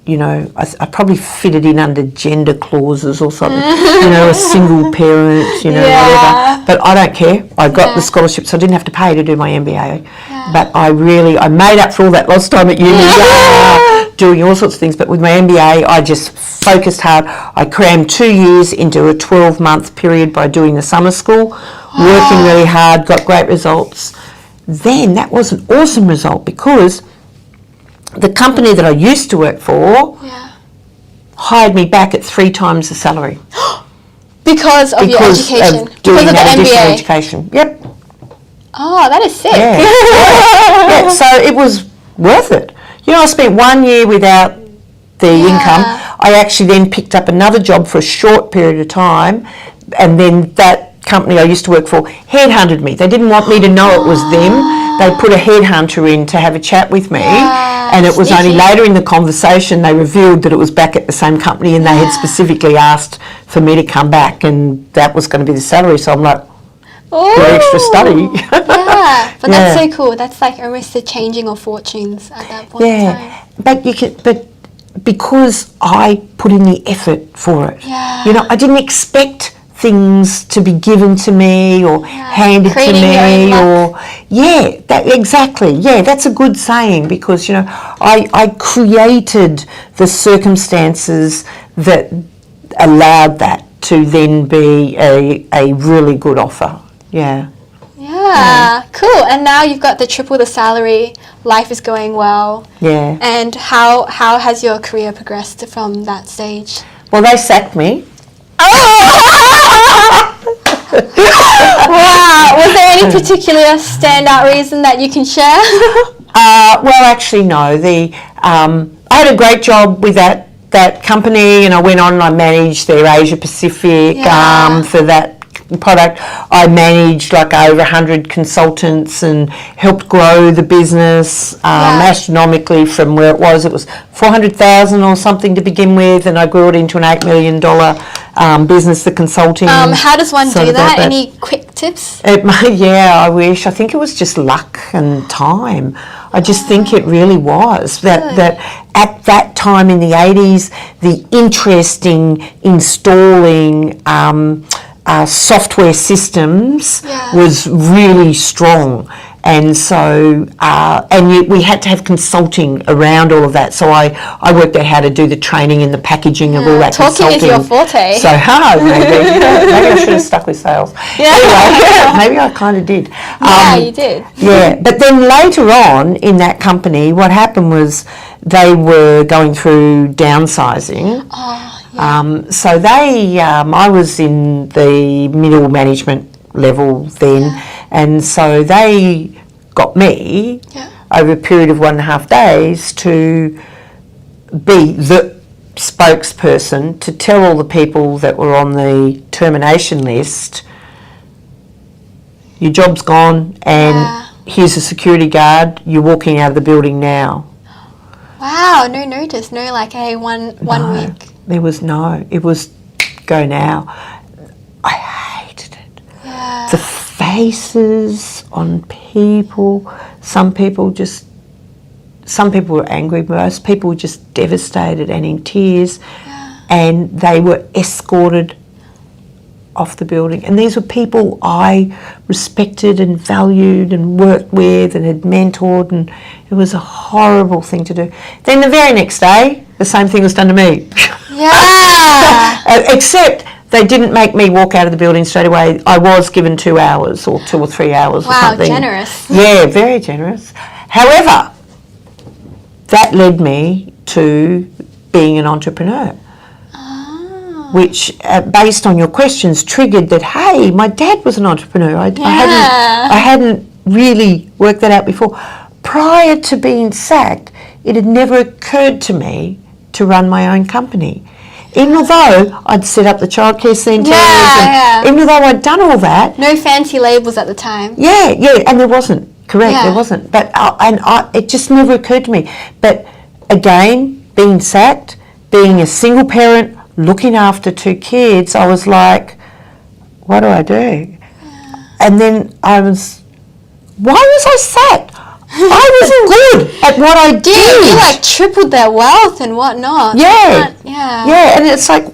you know, I probably fitted in under gender clauses or something, you know, a single parent, you know, whatever. But I don't care. I got the scholarship, so I didn't have to pay to do my MBA. But I made up for all that lost time at uni, doing all sorts of things. But with my MBA, I just focused hard. I crammed 2 years into a 12-month period by doing the summer school, working really hard, got great results. Then that was an awesome result, because the company that I used to work for hired me back at 3 times the salary. Because of your education? Of doing that additional MBA. education. Yep. Oh, that is sick. So it was worth it. You know, I spent 1 year without the income. I actually then picked up another job for a short period of time, and then that company I used to work for headhunted me. They didn't want me to know it was them. They put a headhunter in to have a chat with me, and it was only later in the conversation they revealed that it was back at the same company, and they had specifically asked for me to come back, and that was going to be the salary. So I'm like, for extra study. But that's so cool. That's like almost the changing of fortunes at that point in time. But because I put in the effort for it, you know, I didn't expect things to be given to me or handed Creating to me, your own or that's a good saying, because, you know, I created the circumstances that allowed that to then be a really good offer. Cool. And now you've got the triple the salary, life is going well. And how has your career progressed from that stage? Well, they sacked me. Wow. Was there any particular standout reason that you can share? Well, actually, no. I had a great job with that company, and I went on and I managed their Asia Pacific for that product. I managed like over 100 consultants and helped grow the business astronomically from where it was. It was 400,000 or something to begin with, and I grew it into an $8 million business, the consulting. How does one do that? Any quick tips? I wish. I think it was just luck and time. I just think it really was. That at that time in the 80s, the interest in installing software systems was really strong, And so, we had to have consulting around all of that. So I worked out how to do the training and the packaging of all that Talking consulting. is your forte. So hard, maybe. Maybe I should have stuck with sales. Yeah. Anyway, maybe I kind of did. Yeah, you did. Yeah, but then later on in that company, what happened was they were going through downsizing. Oh, yeah. So I was in the middle management level then, and so they got me over a period of 1.5 days to be the spokesperson to tell all the people that were on the termination list, your job's gone and here's a security guard, you're walking out of the building now. Wow, no notice, no like, hey, one week. There was no, it was go now. I hated it. Yeah. The faces on people, some people were angry, most people were just devastated and in tears, and they were escorted off the building. And these were people I respected and valued and worked with and had mentored, and it was a horrible thing to do. Then the very next day, the same thing was done to me. Yeah. Except they didn't make me walk out of the building straight away. I was given 2 hours or 2 or 3 hours or something. Wow, generous. Yeah, very generous. However, that led me to being an entrepreneur, which, based on your questions, triggered that, hey, my dad was an entrepreneur. I hadn't really worked that out before. Prior to being sacked, it had never occurred to me to run my own company. Even although I'd set up the childcare centres, even although I'd done all that. No fancy labels at the time. Yeah, and there wasn't. Correct, there wasn't. But it just never occurred to me. But again, being sacked, being a single parent, looking after 2 kids, I was like, what do I do? And then why was I sacked? I wasn't good at what I did. You like tripled their wealth and whatnot. Yeah, and it's like,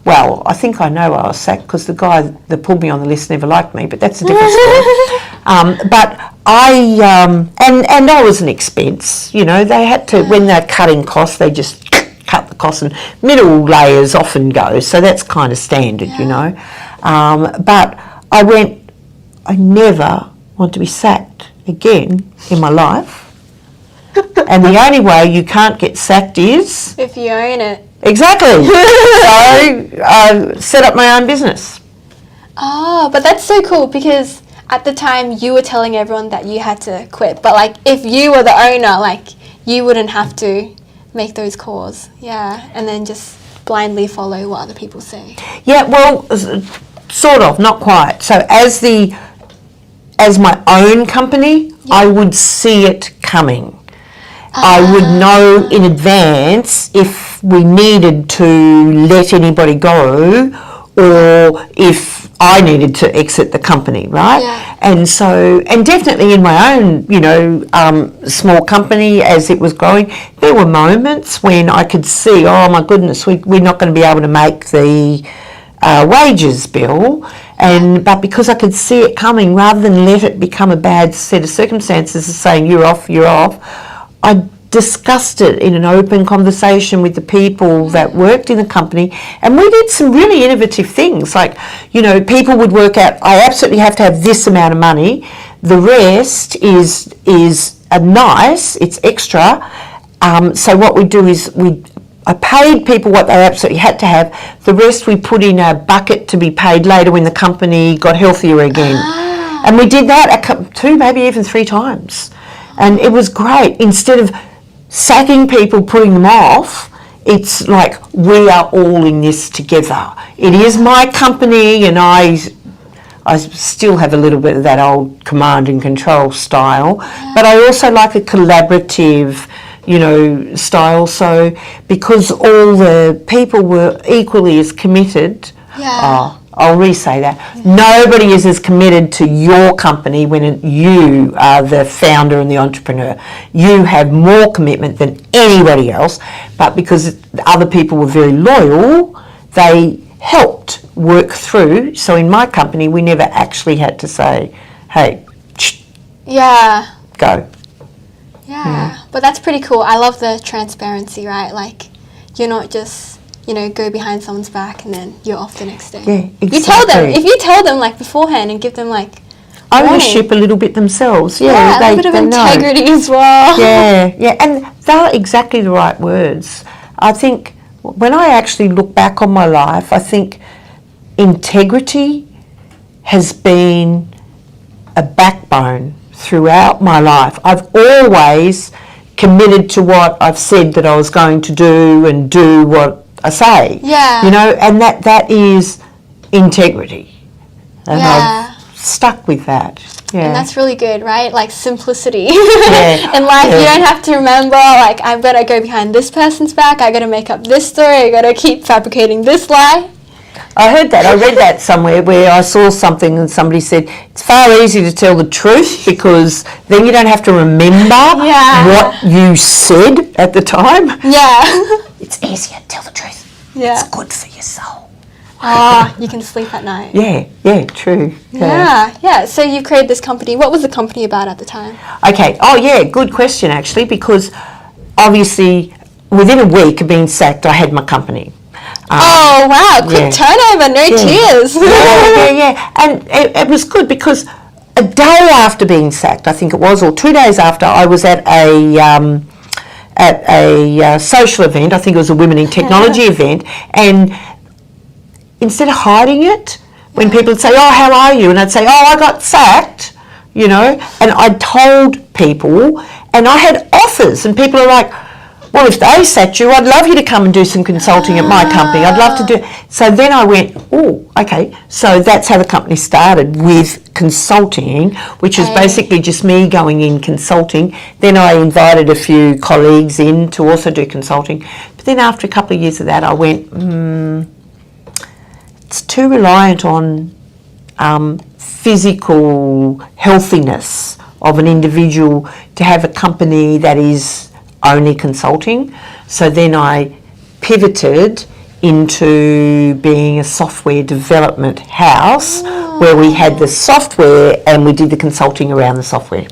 well, I think I know why I was sacked, because the guy that pulled me on the list never liked me, but that's a different story. But I was an expense, they had to, when they're cutting costs, they just cut the costs, and middle layers often go, so that's kind of standard, but I never want to be sacked again in my life. And the only way you can't get sacked is if you own it. Exactly. So I set up my own business. Oh, but that's so cool, because at the time you were telling everyone that you had to quit, but like if you were the owner, like you wouldn't have to make those calls, and then just blindly follow what other people say. Yeah, well, sort of, not quite. So as my own company, I would see it coming. I would know in advance if we needed to let anybody go, or if I needed to exit the company, right? Yeah. And so, and definitely in my own, small company as it was growing, there were moments when I could see, oh my goodness, we're not going to be able to make the wages bill, but because I could see it coming, rather than let it become a bad set of circumstances of saying you're off, I discussed it in an open conversation with the people that worked in the company, and we did some really innovative things, like, people would work out, I absolutely have to have this amount of money, the rest is nice, it's extra, so what we do is I paid people what they absolutely had to have, the rest we put in a bucket to be paid later when the company got healthier again. And we did that 2, maybe even 3 times. And it was great. Instead of sacking people, putting them off, it's like, we are all in this together. It is my company, and I still have a little bit of that old command and control style, but I also like a collaborative, style. So because all the people were equally as committed, I'll re-say that. Nobody is as committed to your company when you are the founder and the entrepreneur. You have more commitment than anybody else, but because other people were very loyal, they helped work through. So in my company, we never actually had to say, hey, Yeah. go. Yeah. But that's pretty cool. I love the transparency, right? Like, you're not just, go behind someone's back and then you're off the next day. Yeah, exactly. You tell them. If you tell them, like, beforehand and give them, like, ownership a little bit themselves. Yeah, a bit of integrity know. as well. Yeah. And they're exactly the right words. I think when I actually look back on my life, I think integrity has been a backbone throughout my life. I've always committed to what I've said that I was going to do and do what I say. Yeah. And that is integrity. And I've stuck with that. Yeah. And that's really good, right? Like simplicity. Yeah. In life, you don't have to remember, like, I've got to go behind this person's back, I've got to make up this story, I've got to keep fabricating this lie. I heard that. I read that somewhere where I saw something and somebody said it's far easier to tell the truth because then you don't have to remember what you said at the time. Yeah. It's easier to tell the truth. Yeah. It's good for your soul. You can sleep at night. Yeah, true. Yeah. So you created this company. What was the company about at the time? Okay. Oh, yeah, good question, actually, because obviously within a week of being sacked, I had my company. Oh, wow. Quick turnover, no tears. Yeah. And it was good because a day after being sacked, I think it was, or 2 days after, I was at a social event. I think it was a Women in Technology event. And instead of hiding it, when people would say, oh, how are you? And I'd say, oh, I got sacked, and I told people, and I had offers, and people are like, well, if they sacked you, I'd love you to come and do some consulting at my company. I'd love to do. So then I went, oh, okay. So that's how the company started, with consulting, which is basically just me going in consulting. Then I invited a few colleagues in to also do consulting. But then after a couple of years of that, I went, it's too reliant on physical healthiness of an individual to have a company that is only consulting. So then I pivoted into being a software development house where we had the software and we did the consulting around the software.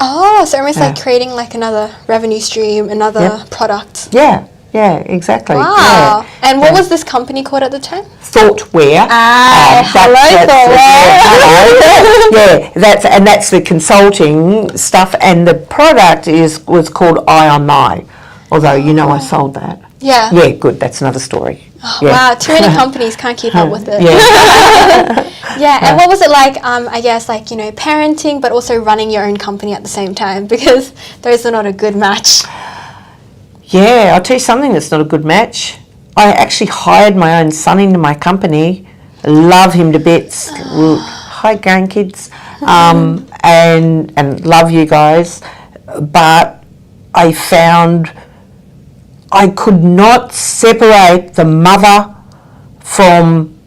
Oh, so almost like creating like another revenue stream, another product. Yeah, exactly. Wow. Yeah. And what was this company called at the time? Thoughtware. Hello, Thoughtware. That's the consulting stuff, and the product was called Eye on My, although I sold that. Yeah. Yeah, good. That's another story. Oh, wow, too many companies, can't keep up with it. Yeah. And what was it like, I guess, like, parenting, but also running your own company at the same time? Because those are not a good match. Yeah, I'll tell you something that's not a good match. I actually hired my own son into my company. I love him to bits. Hi, grandkids. And love you guys. But I found I could not separate the mother from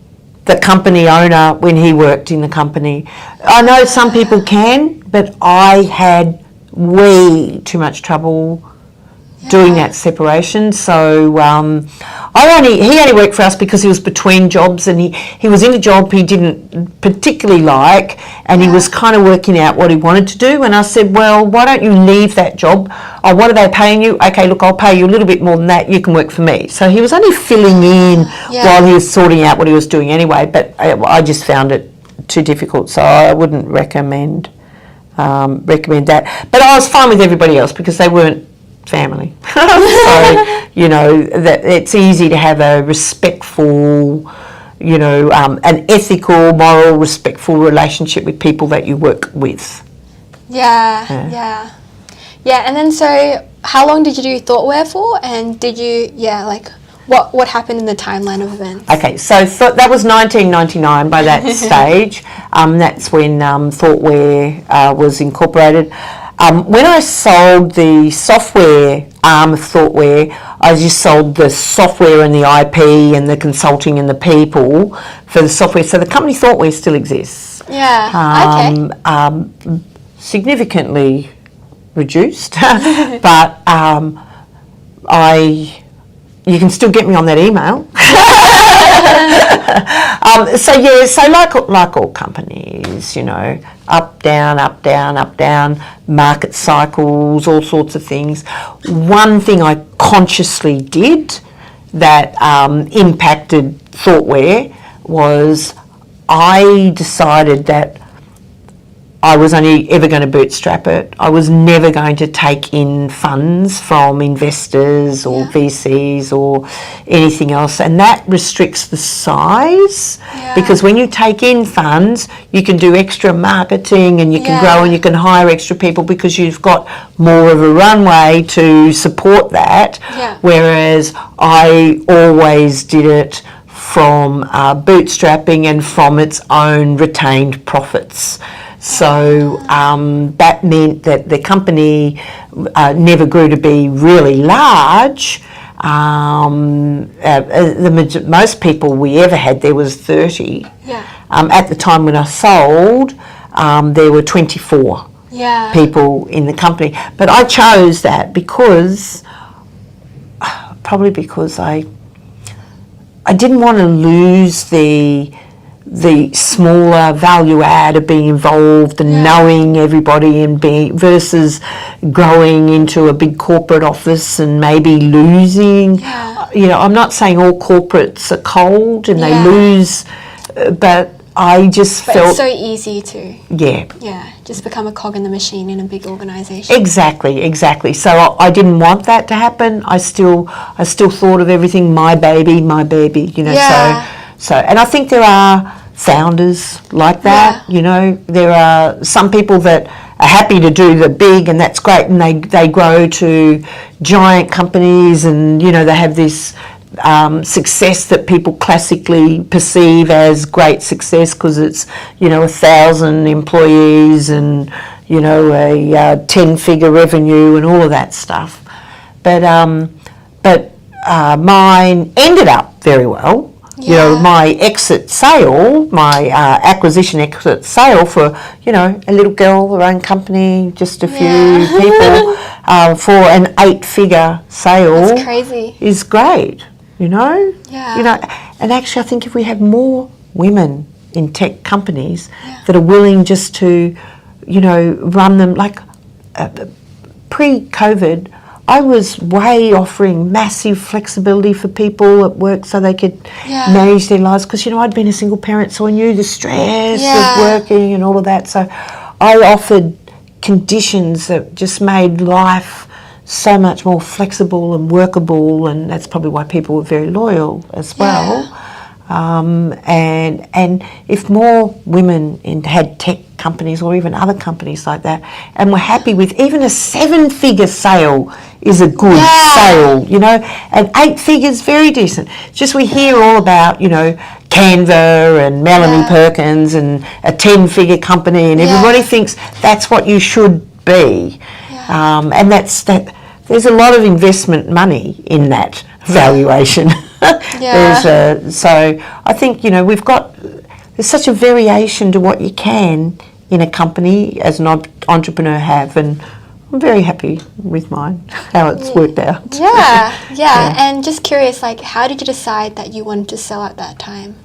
the company owner when he worked in the company. I know some people can, but I had way too much trouble doing that separation. So he only worked for us because he was between jobs, and he was in a job he didn't particularly like, and he was kind of working out what he wanted to do. And I said, well, why don't you leave that job? Oh, what are they paying you? Okay, look, I'll pay you a little bit more than that. You can work for me. So he was only filling in while he was sorting out what he was doing anyway, but I just found it too difficult, so I wouldn't recommend that. But I was fine with everybody else because they weren't family. So, that it's easy to have a respectful, an ethical, moral, respectful relationship with people that you work with. Yeah. And then so how long did you do Thoughtware for? And did you, what happened in the timeline of events? Okay, so that was 1999 by that stage. That's when Thoughtware was incorporated. When I sold the software arm of Thoughtware, I just sold the software and the IP and the consulting and the people for the software. So the company Thoughtware still exists. Significantly reduced, but you can still get me on that email. So like all companies, you know, up, down, up, down, up, down, market cycles, all sorts of things. One thing I consciously did that impacted Thoughtware was I decided that I was only ever going to bootstrap it. I was never going to take in funds from investors or VCs or anything else, and that restricts the size because when you take in funds, you can do extra marketing and you can grow and you can hire extra people because you've got more of a runway to support that, whereas I always did it from bootstrapping and from its own retained profits. So that meant that the company never grew to be really large. Most people we ever had there was 30. At the time when I sold, there were 24 people in the company. But I chose that because I didn't want to lose the smaller value add of being involved and knowing everybody and being versus growing into a big corporate office and maybe losing. You know, I'm not saying all corporates are cold and they lose, but I just felt it's so easy to just become a cog in the machine in a big organisation. Exactly. So I didn't want that to happen. I still thought of everything my baby, you know. So and I think there are founders like that, you know. There are some people that are happy to do the big and that's great and they grow to giant companies and, you know, they have this success that people classically perceive as great success because it's, you know, 1,000 employees and, you know, a 10-figure revenue and all of that stuff. But mine ended up very well. You know, my acquisition exit sale for, you know, a little girl, her own company, just a few people, for an 8-figure sale. That's crazy. Is great, you know? You know, and actually I think if we have more women in tech companies that are willing just to, you know, run them, like pre-COVID, I was offering massive flexibility for people at work so they could manage their lives because, you know, I'd been a single parent, so I knew the stress of working and all of that. So I offered conditions that just made life so much more flexible and workable, and that's probably why people were very loyal as well. And if more women had tech companies or even other companies like that and were happy with even a 7-figure sale is a good sale, you know, and 8 figures very decent. Just we hear all about, you know, Canva and Melanie Perkins and a 10-figure company and everybody thinks that's what you should be. And that's that. There's a lot of investment money in that valuation. So I think, you know, there's such a variation to what you can in a company as an entrepreneur have, and I'm very happy with mine, how it's worked out. And just curious, like, how did you decide that you wanted to sell at that time?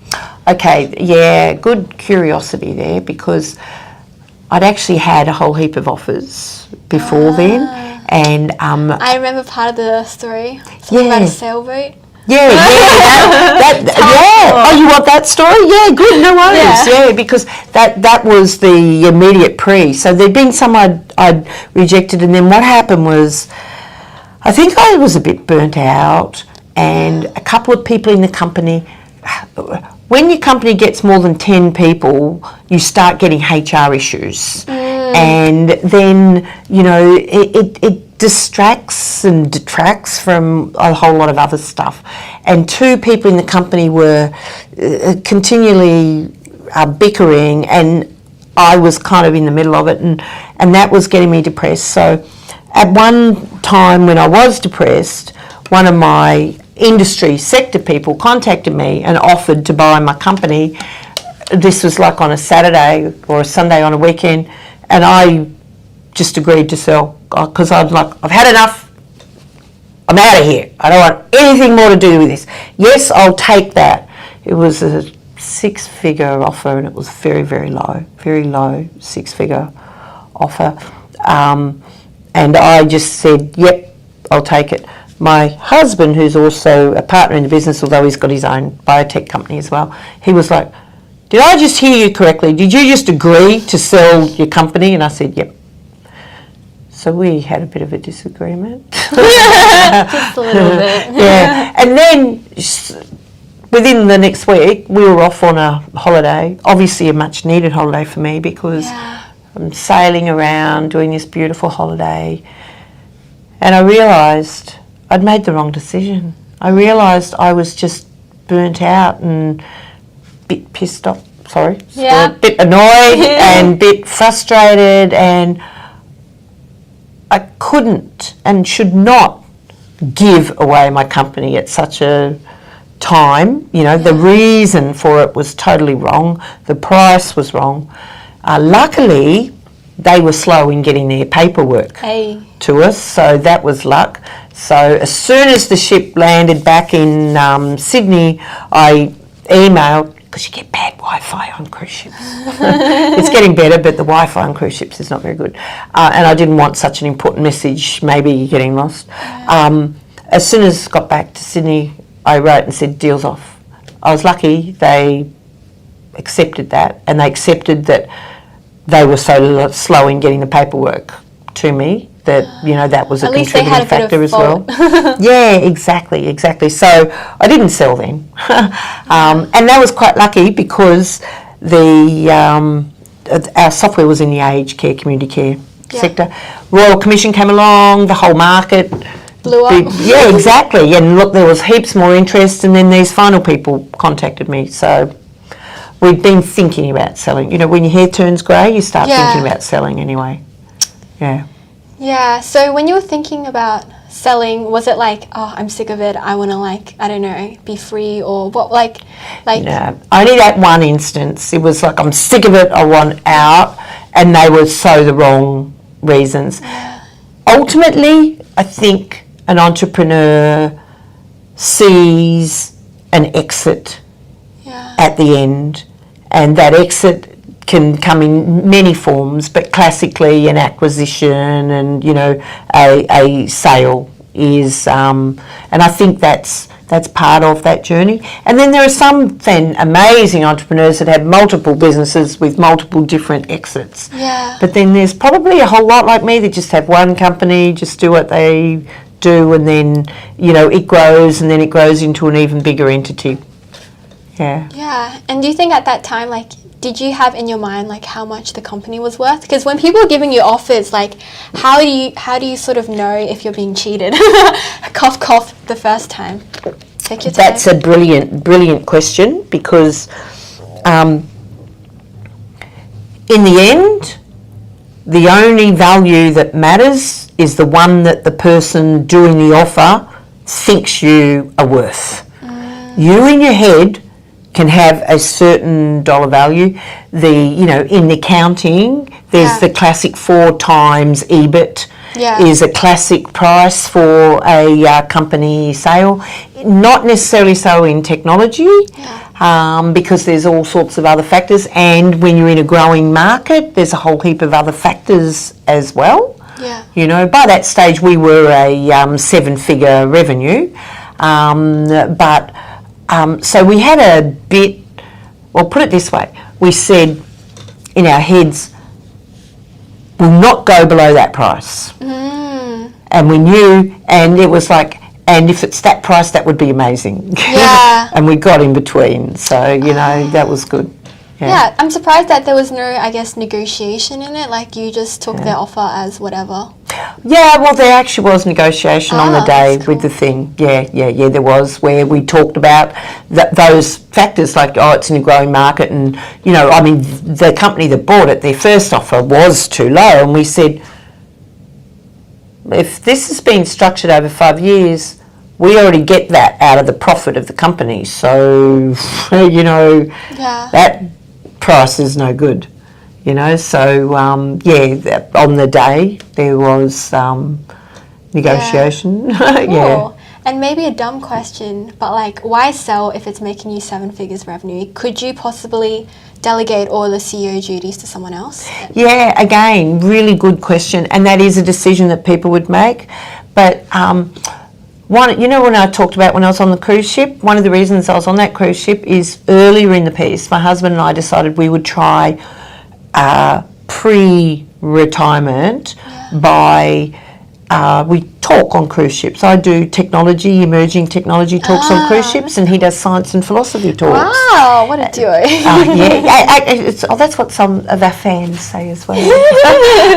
Okay, good curiosity there, because I'd actually had a whole heap of offers before then, and I remember part of the story, something about a sailboat. Oh, you want that story? Yeah, good, no worries. Because that was the immediate pre. So there'd been some I'd rejected, and then what happened was, I think I was a bit burnt out, and a couple of people in the company. When your company gets more than 10 people, you start getting HR issues, and then, you know, it distracts and detracts from a whole lot of other stuff. And 2 people in the company were continually bickering, and I was kind of in the middle of it, and that was getting me depressed. So at one time when I was depressed, one of my industry sector people contacted me and offered to buy my company. This was like on a Saturday or a Sunday on a weekend, and I just agreed to sell because I've had enough. I'm out of here. I don't want anything more to do with this. Yes, I'll take that. it was a 6-figure offer, and it was very, very low 6-figure offer. And I just said, yep, I'll take it. My husband, who's also a partner in the business, although he's got his own biotech company as well, he was like, did I just hear you correctly? Did you just agree to sell your company? And I said, yep. So we had a bit of a disagreement. Just a little bit. Yeah. And then within the next week, we were off on a holiday, obviously a much needed holiday for me, because I'm sailing around doing this beautiful holiday. And I realised I'd made the wrong decision. I realised I was just burnt out and a bit pissed off, a bit annoyed and a bit frustrated, and I couldn't and should not give away my company at such a time. You know, the reason for it was totally wrong. The price was wrong. Luckily, they were slow in getting their paperwork to us, so that was luck. So as soon as the ship landed back in Sydney, I emailed, because you get bad Wi-Fi on cruise ships. It's getting better, but the Wi-Fi on cruise ships is not very good. And I didn't want such an important message maybe getting lost. As soon as I got back to Sydney, I wrote and said, deal's off. I was lucky they accepted that, and they accepted that they were so slow in getting the paperwork to me that, you know, that was a contributing factor as well. Yeah, exactly. So I didn't sell them. And that was quite lucky, because our software was in the aged care, community care sector. Royal Commission came along, the whole market blew up. Yeah, exactly. And look, there was heaps more interest, and then these final people contacted me. So we'd been thinking about selling. You know, when your hair turns grey, you start thinking about selling anyway. Yeah, so when you were thinking about selling, was it like, oh, I'm sick of it, I want to, like, I don't know, be free, or what, like? No, only that one instance. It was like, I'm sick of it, I want out, and they were so the wrong reasons. Ultimately, I think an entrepreneur sees an exit at the end, and that exit can come in many forms, but classically an acquisition and, you know, a sale is, and I think that's part of that journey. And then there are some amazing entrepreneurs that have multiple businesses with multiple different exits. But then there's probably a whole lot like me that just have one company, just do what they do, and then, you know, it grows, and then it grows into an even bigger entity. Yeah, and do you think at that time, like, did you have in your mind, like, how much the company was worth? Because when people are giving you offers, like, how do you sort of know if you're being cheated? Cough, cough, the first time. Take your time. That's a brilliant question, because in the end, the only value that matters is the one that the person doing the offer thinks you are worth. You in your head can have a certain dollar value. You know, in the accounting, there's the classic 4 times EBIT is a classic price for a company sale. Not necessarily so in technology, because there's all sorts of other factors, and when you're in a growing market, there's a whole heap of other factors as well. You know, by that stage we were a 7-figure revenue, but so we had a bit, well, put it this way, we said in our heads, we'll not go below that price. And we knew, and it was like, and if it's that price, that would be amazing. And we got in between, so, you know, that was good. Yeah, I'm surprised that there was no, I guess, negotiation in it, like you just took their offer as whatever. Yeah, well, there actually was negotiation on the day with the thing. Yeah, there was, where we talked about those factors, like, oh, it's in a growing market, and, you know, I mean, the company that bought it, their first offer was too low, and we said, if this has been structured over 5 years, we already get that out of the profit of the company, so, you know, that price is no good. You know, so, on the day there was negotiation. Cool. And maybe a dumb question, but like, why sell if it's making you 7 figures revenue? Could you possibly delegate all the CEO duties to someone else? Yeah, again, really good question, and that is a decision that people would make. But one, you know, when I talked about when I was on the cruise ship, one of the reasons I was on that cruise ship is earlier in the piece, my husband and I decided we would try pre-retirement by we talk on cruise ships. I do technology, emerging technology talks on cruise ships, and he does science and philosophy talks. Wow, what a duo. That's what some of our fans say as well.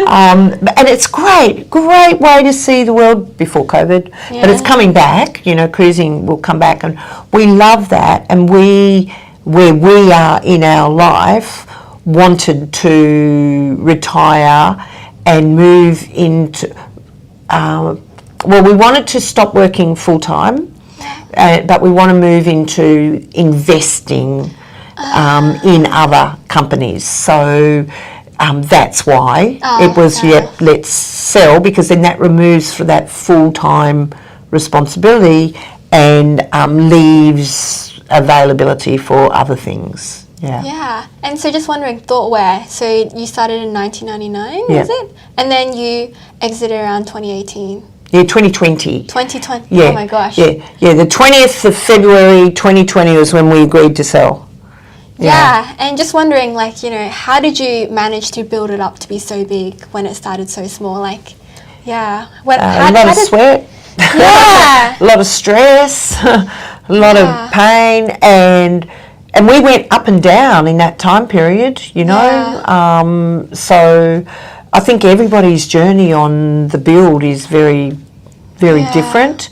And it's great way to see the world before COVID. Yeah. But it's coming back, you know, cruising will come back, and we love that. And where we are in our life, wanted to retire and move into... we wanted to stop working full time, but we want to move into investing in other companies. So that's why it was, let's sell, because then that removes for that full time responsibility and leaves availability for other things. Yeah, and so just wondering, Thoughtware, so you started in 1999, was it? And then you exited around 2018. Yeah, 2020. 2020, yeah. Oh my gosh. Yeah, the 20th of February 2020 was when we agreed to sell. Yeah, and just wondering, like, you know, how did you manage to build it up to be so big when it started so small? Like, a lot of sweat. Yeah. A lot of stress, a lot of pain, and we went up and down in that time period, you know. So I think everybody's journey on the build is very, very different.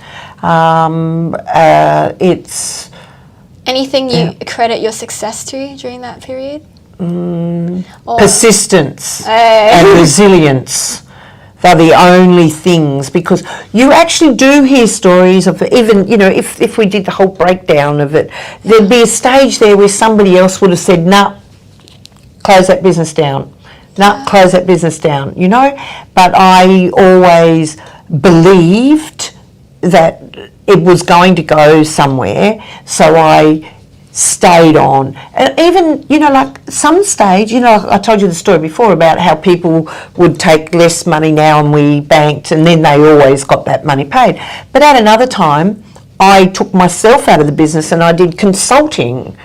It's... Anything you credit your success to during that period? Persistence and resilience. They're the only things, because you actually do hear stories of, even, you know, if we did the whole breakdown of it, there'd be a stage there where somebody else would have said, nah, close that business down. Nah, close that business down, you know. But I always believed that it was going to go somewhere, so I stayed on. And even, you know, like some stage, you know, I told you the story before about how people would take less money now and we banked, and then they always got that money paid. But at another time, I took myself out of the business and I did consulting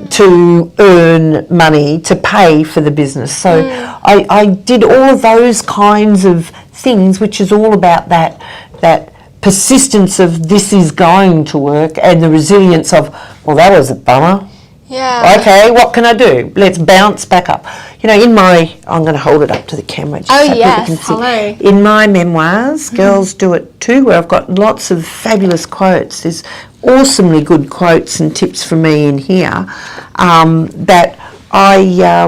to earn money to pay for the business. So I did all of those kinds of things, which is all about that persistence of this is going to work, and the resilience of, well, that was a bummer. Yeah. Okay, what can I do? Let's bounce back up. You know, I'm going to hold it up to the camera. Just so yes, people can see. Hello. In my memoirs, Girls Do It Too, where I've got lots of fabulous quotes. There's awesomely good quotes and tips from me in here. That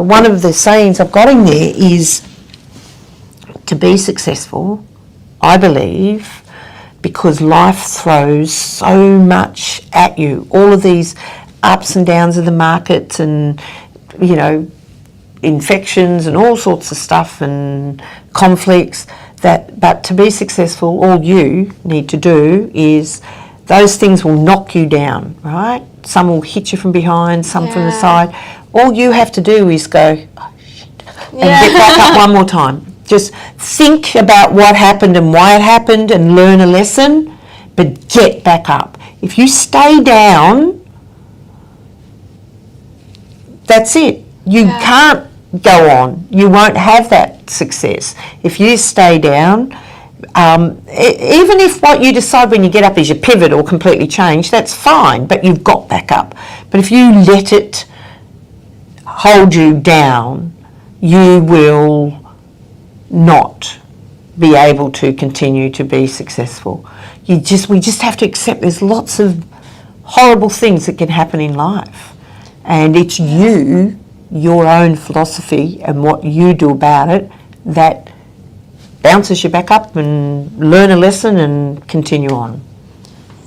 one of the sayings I've got in there is, to be successful, I believe, because life throws so much at you, all of these ups and downs of the markets, and, you know, infections and all sorts of stuff and conflicts, but to be successful, all you need to do is, those things will knock you down, right? Some will hit you from behind, some from the side. All you have to do is go, oh, shit, and get back up one more time. Just think about what happened and why it happened and learn a lesson, but get back up. If you stay down, that's it. You can't go on. You won't have that success. If you stay down, even if what you decide when you get up is you pivot or completely change, that's fine, but you've got back up. But if you let it hold you down, you will not be able to continue to be successful. We just have to accept there's lots of horrible things that can happen in life, and it's your own philosophy and what you do about it that bounces you back up and learn a lesson and continue on.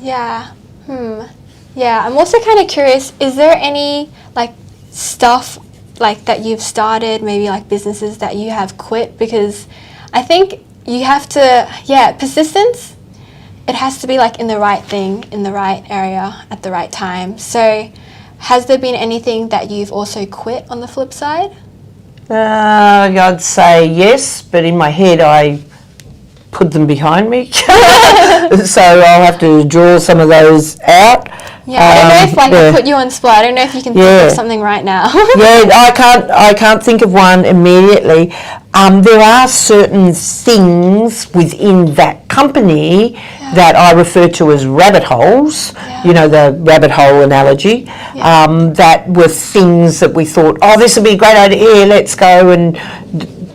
Yeah. I'm also kind of curious, is there any like stuff like that you've started, maybe like businesses that you have quit? Because I think you have to, persistence it has to be like in the right thing, in the right area, at the right time. So has there been anything that you've also quit on the flip side? I'd say yes, but in my head I put them behind me. So I'll have to draw some of those out. Yeah, I don't know if I put you on spot. I don't know if you can think of something right now. Yeah, I can't think of one immediately. There are certain things within that company that I refer to as rabbit holes, you know, the rabbit hole analogy, that were things that we thought, oh, this would be a great idea, let's go and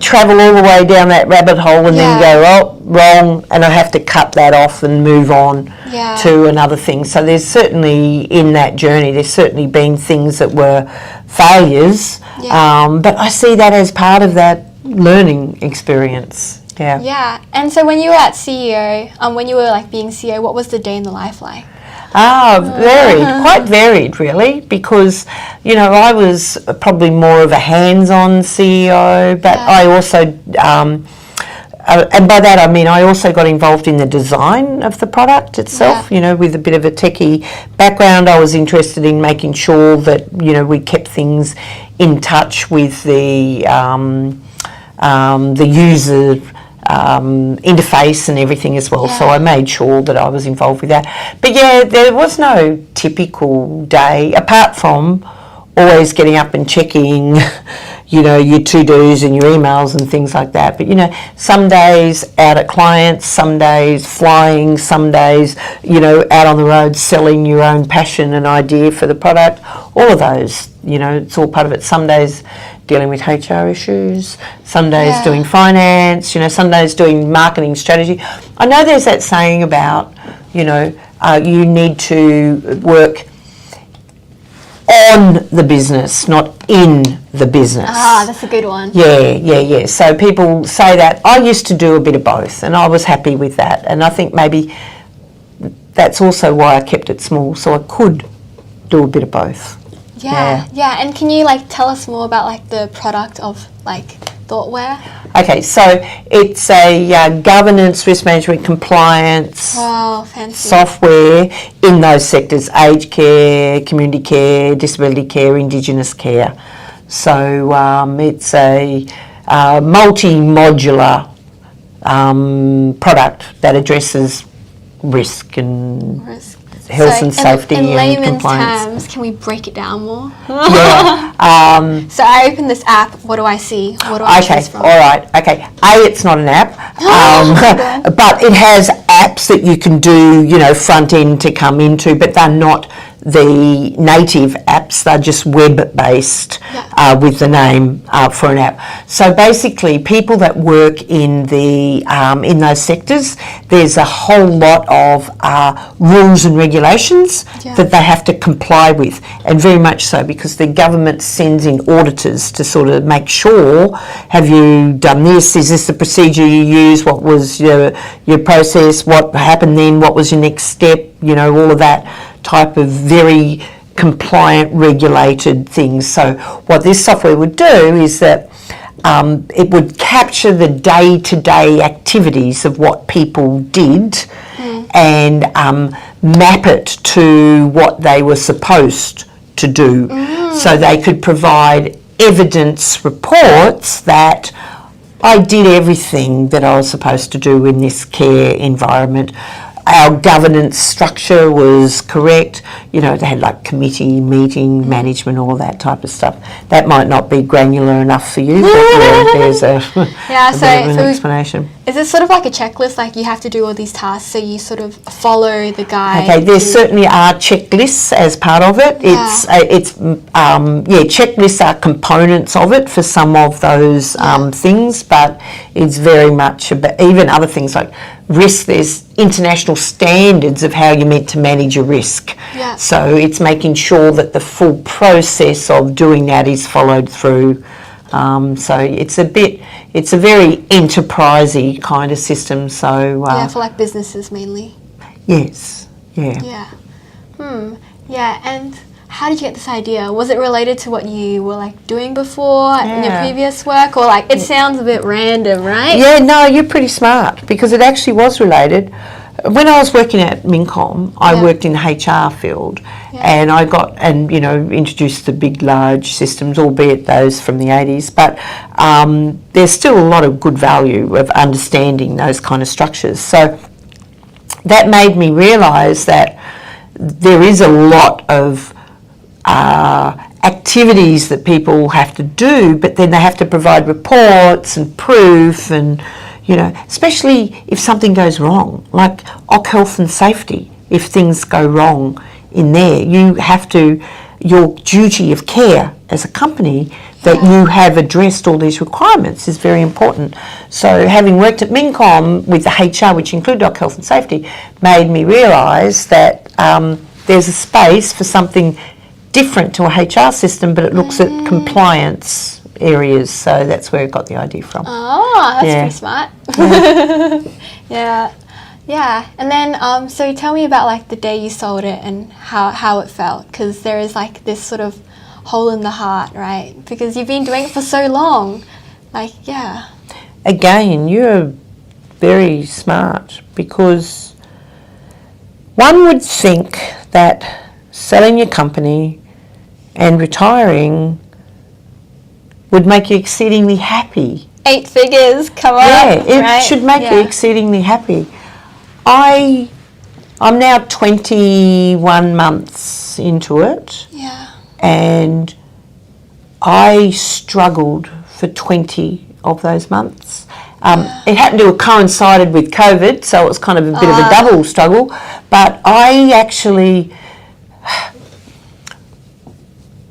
travel all the way down that rabbit hole and then go, oh, wrong, and I have to cut that off and move on to another thing. So there's certainly, in that journey, there's certainly been things that were failures, but I see that as part of that learning experience. Yeah, and so when you were at CEO, when you were like being CEO, what was the day in the life like? Quite varied really, because, you know, I was probably more of a hands-on CEO, but I also, and by that I mean I also got involved in the design of the product itself, you know, with a bit of a techie background. I was interested in making sure that, you know, we kept things in touch with the user interface and everything as well, so I made sure that I was involved with that. But yeah, there was no typical day apart from always getting up and checking, you know, your to-dos and your emails and things like that. But you know, some days out at clients, some days flying, some days, you know, out on the road selling your own passion and idea for the product. All of those, you know, it's all part of it. Some days dealing with HR issues, some days doing finance, you know, some days doing marketing strategy. I know there's that saying about, you know, you need to work on the business, not in the business. Ah, that's a good one. Yeah. So people say that. I used to do a bit of both, and I was happy with that. And I think maybe that's also why I kept it small, so I could do a bit of both. Yeah. And can you like tell us more about like the product of like Thoughtware? Okay, so it's a governance, risk management, compliance software in those sectors: aged care, community care, disability care, Indigenous care. So it's a multi-modular product that addresses risk and health and safety in and layman's compliance. terms, can we break it down more? So I open this app. What do I see? What do I choose from? All right. Okay. It's not an app, but it has apps that you can do, you know, front end to come into, but they're not the native apps. They're just web-based with the name for an app. So basically, people that work in the in those sectors, there's a whole lot of rules and regulations that they have to comply with, and very much so because the government sends in auditors to sort of make sure, have you done this? Is this the procedure you use? What was your process? What happened then? What was your next step? You know, all of that type of very compliant, regulated things. So what this software would do is that it would capture the day-to-day activities of what people did and map it to what they were supposed to do. So they could provide evidence reports that I did everything that I was supposed to do in this care environment. Our governance structure was correct. You know, they had like committee, meeting, management, all that type of stuff. That might not be granular enough for you, but there's a bit of an explanation. Is it sort of like a checklist, like you have to do all these tasks, so you sort of follow the guide? Okay, there certainly are checklists as part of it. Checklists are components of it for some of those things, but it's very much about, even other things like risk, there's international standards of how you're meant to manage a risk. So it's making sure that the full process of doing that is followed through. So it's a very enterprisey kind of system. So for like businesses mainly. Yes. And how did you get this idea? Was it related to what you were like doing before in your previous work, or like it sounds a bit random, right? Yeah, no, you're pretty smart because it actually was related. when I was working at Mincom, I worked in the HR field, and I got introduced to big, large systems, albeit those from the 80s. But there's still a lot of good value of understanding those kind of structures. So that made me realise that there is a lot of activities that people have to do, but then they have to provide reports and proof and, especially if something goes wrong, like OC health and safety. If things go wrong in there, you have to, your duty of care as a company that you have addressed all these requirements is very important. So having worked at Mincom with the HR, which included OC health and safety, made me realise that there's a space for something different to a HR system, but it looks at compliance areas, so that's where I got the idea from. Oh, that's pretty smart. Yeah. And then, so tell me about like the day you sold it and how it felt, because there is like this sort of hole in the heart, right? Because you've been doing it for so long. Again, you're very smart, because one would think that selling your company and retiring would make you exceedingly happy. 8 figures, come on. Yeah, it right? should make you exceedingly happy. I'm now 21 months into it. Yeah. And I struggled for 20 of those months. It happened to have coincided with COVID, so it was kind of a bit of a double struggle. But I actually,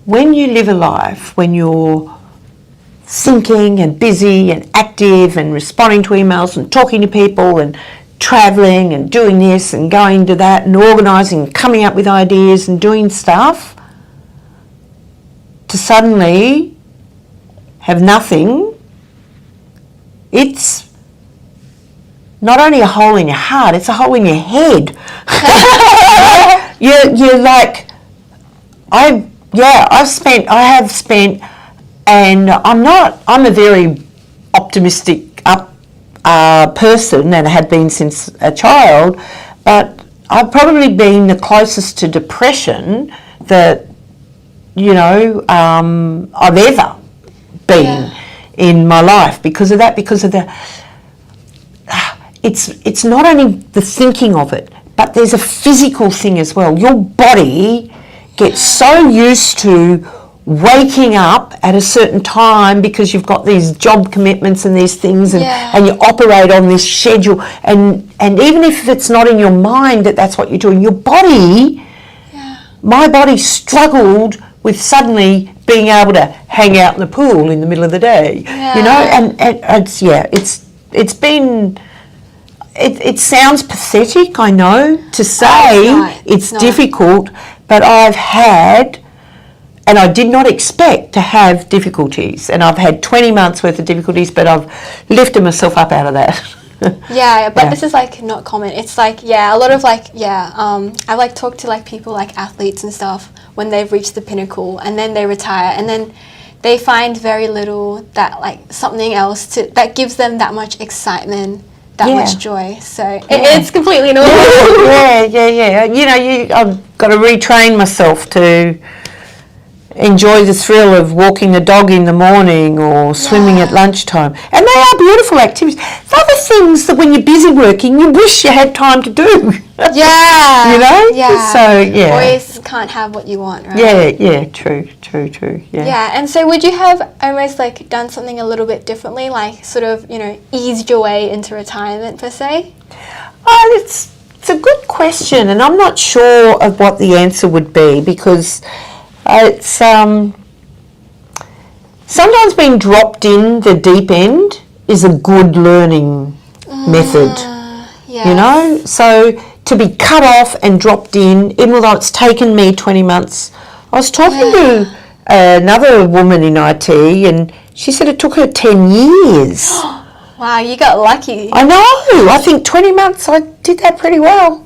when you live a life, when you're thinking and busy and active and responding to emails and talking to people and travelling and doing this and going to that and organising and coming up with ideas and doing stuff, to suddenly have nothing, it's not only a hole in your heart, it's a hole in your head. You're like, I have spent, and I'm a very optimistic person, and I have been since a child, but I've probably been the closest to depression that, I've ever been in my life because of that, because of the, it's not only the thinking of it, but there's a physical thing as well. Your body gets so used to waking up at a certain time because you've got these job commitments and these things, and you operate on this schedule, and even if it's not in your mind that that's what you're doing, your body, my body struggled with suddenly being able to hang out in the pool in the middle of the day, and it's been, it sounds pathetic, I know, to say it's difficult, but I've had, and I did not expect to have difficulties, and I've had 20 months worth of difficulties, but I've lifted myself up out of that. This is like not common. It's like, a lot of like, I like talk to like people like athletes and stuff when they've reached the pinnacle and then they retire, and then they find very little that like something else that gives them that much excitement, that much joy. So it's completely normal. I've got to retrain myself to enjoy the thrill of walking the dog in the morning or swimming at lunchtime. And they are beautiful activities. They're the things that when you're busy working, you wish you had time to do. So, You always can't have what you want, right? True. And so would you have almost like done something a little bit differently, like sort of, eased your way into retirement per se? It's a good question, and I'm not sure of what the answer would be, because it's sometimes being dropped in the deep end is a good learning method. So to be cut off and dropped in, even though it's taken me 20 months. I was talking to another woman in IT, and she said it took her 10 years. Wow, you got lucky. I know. I think 20 months, I did that pretty well.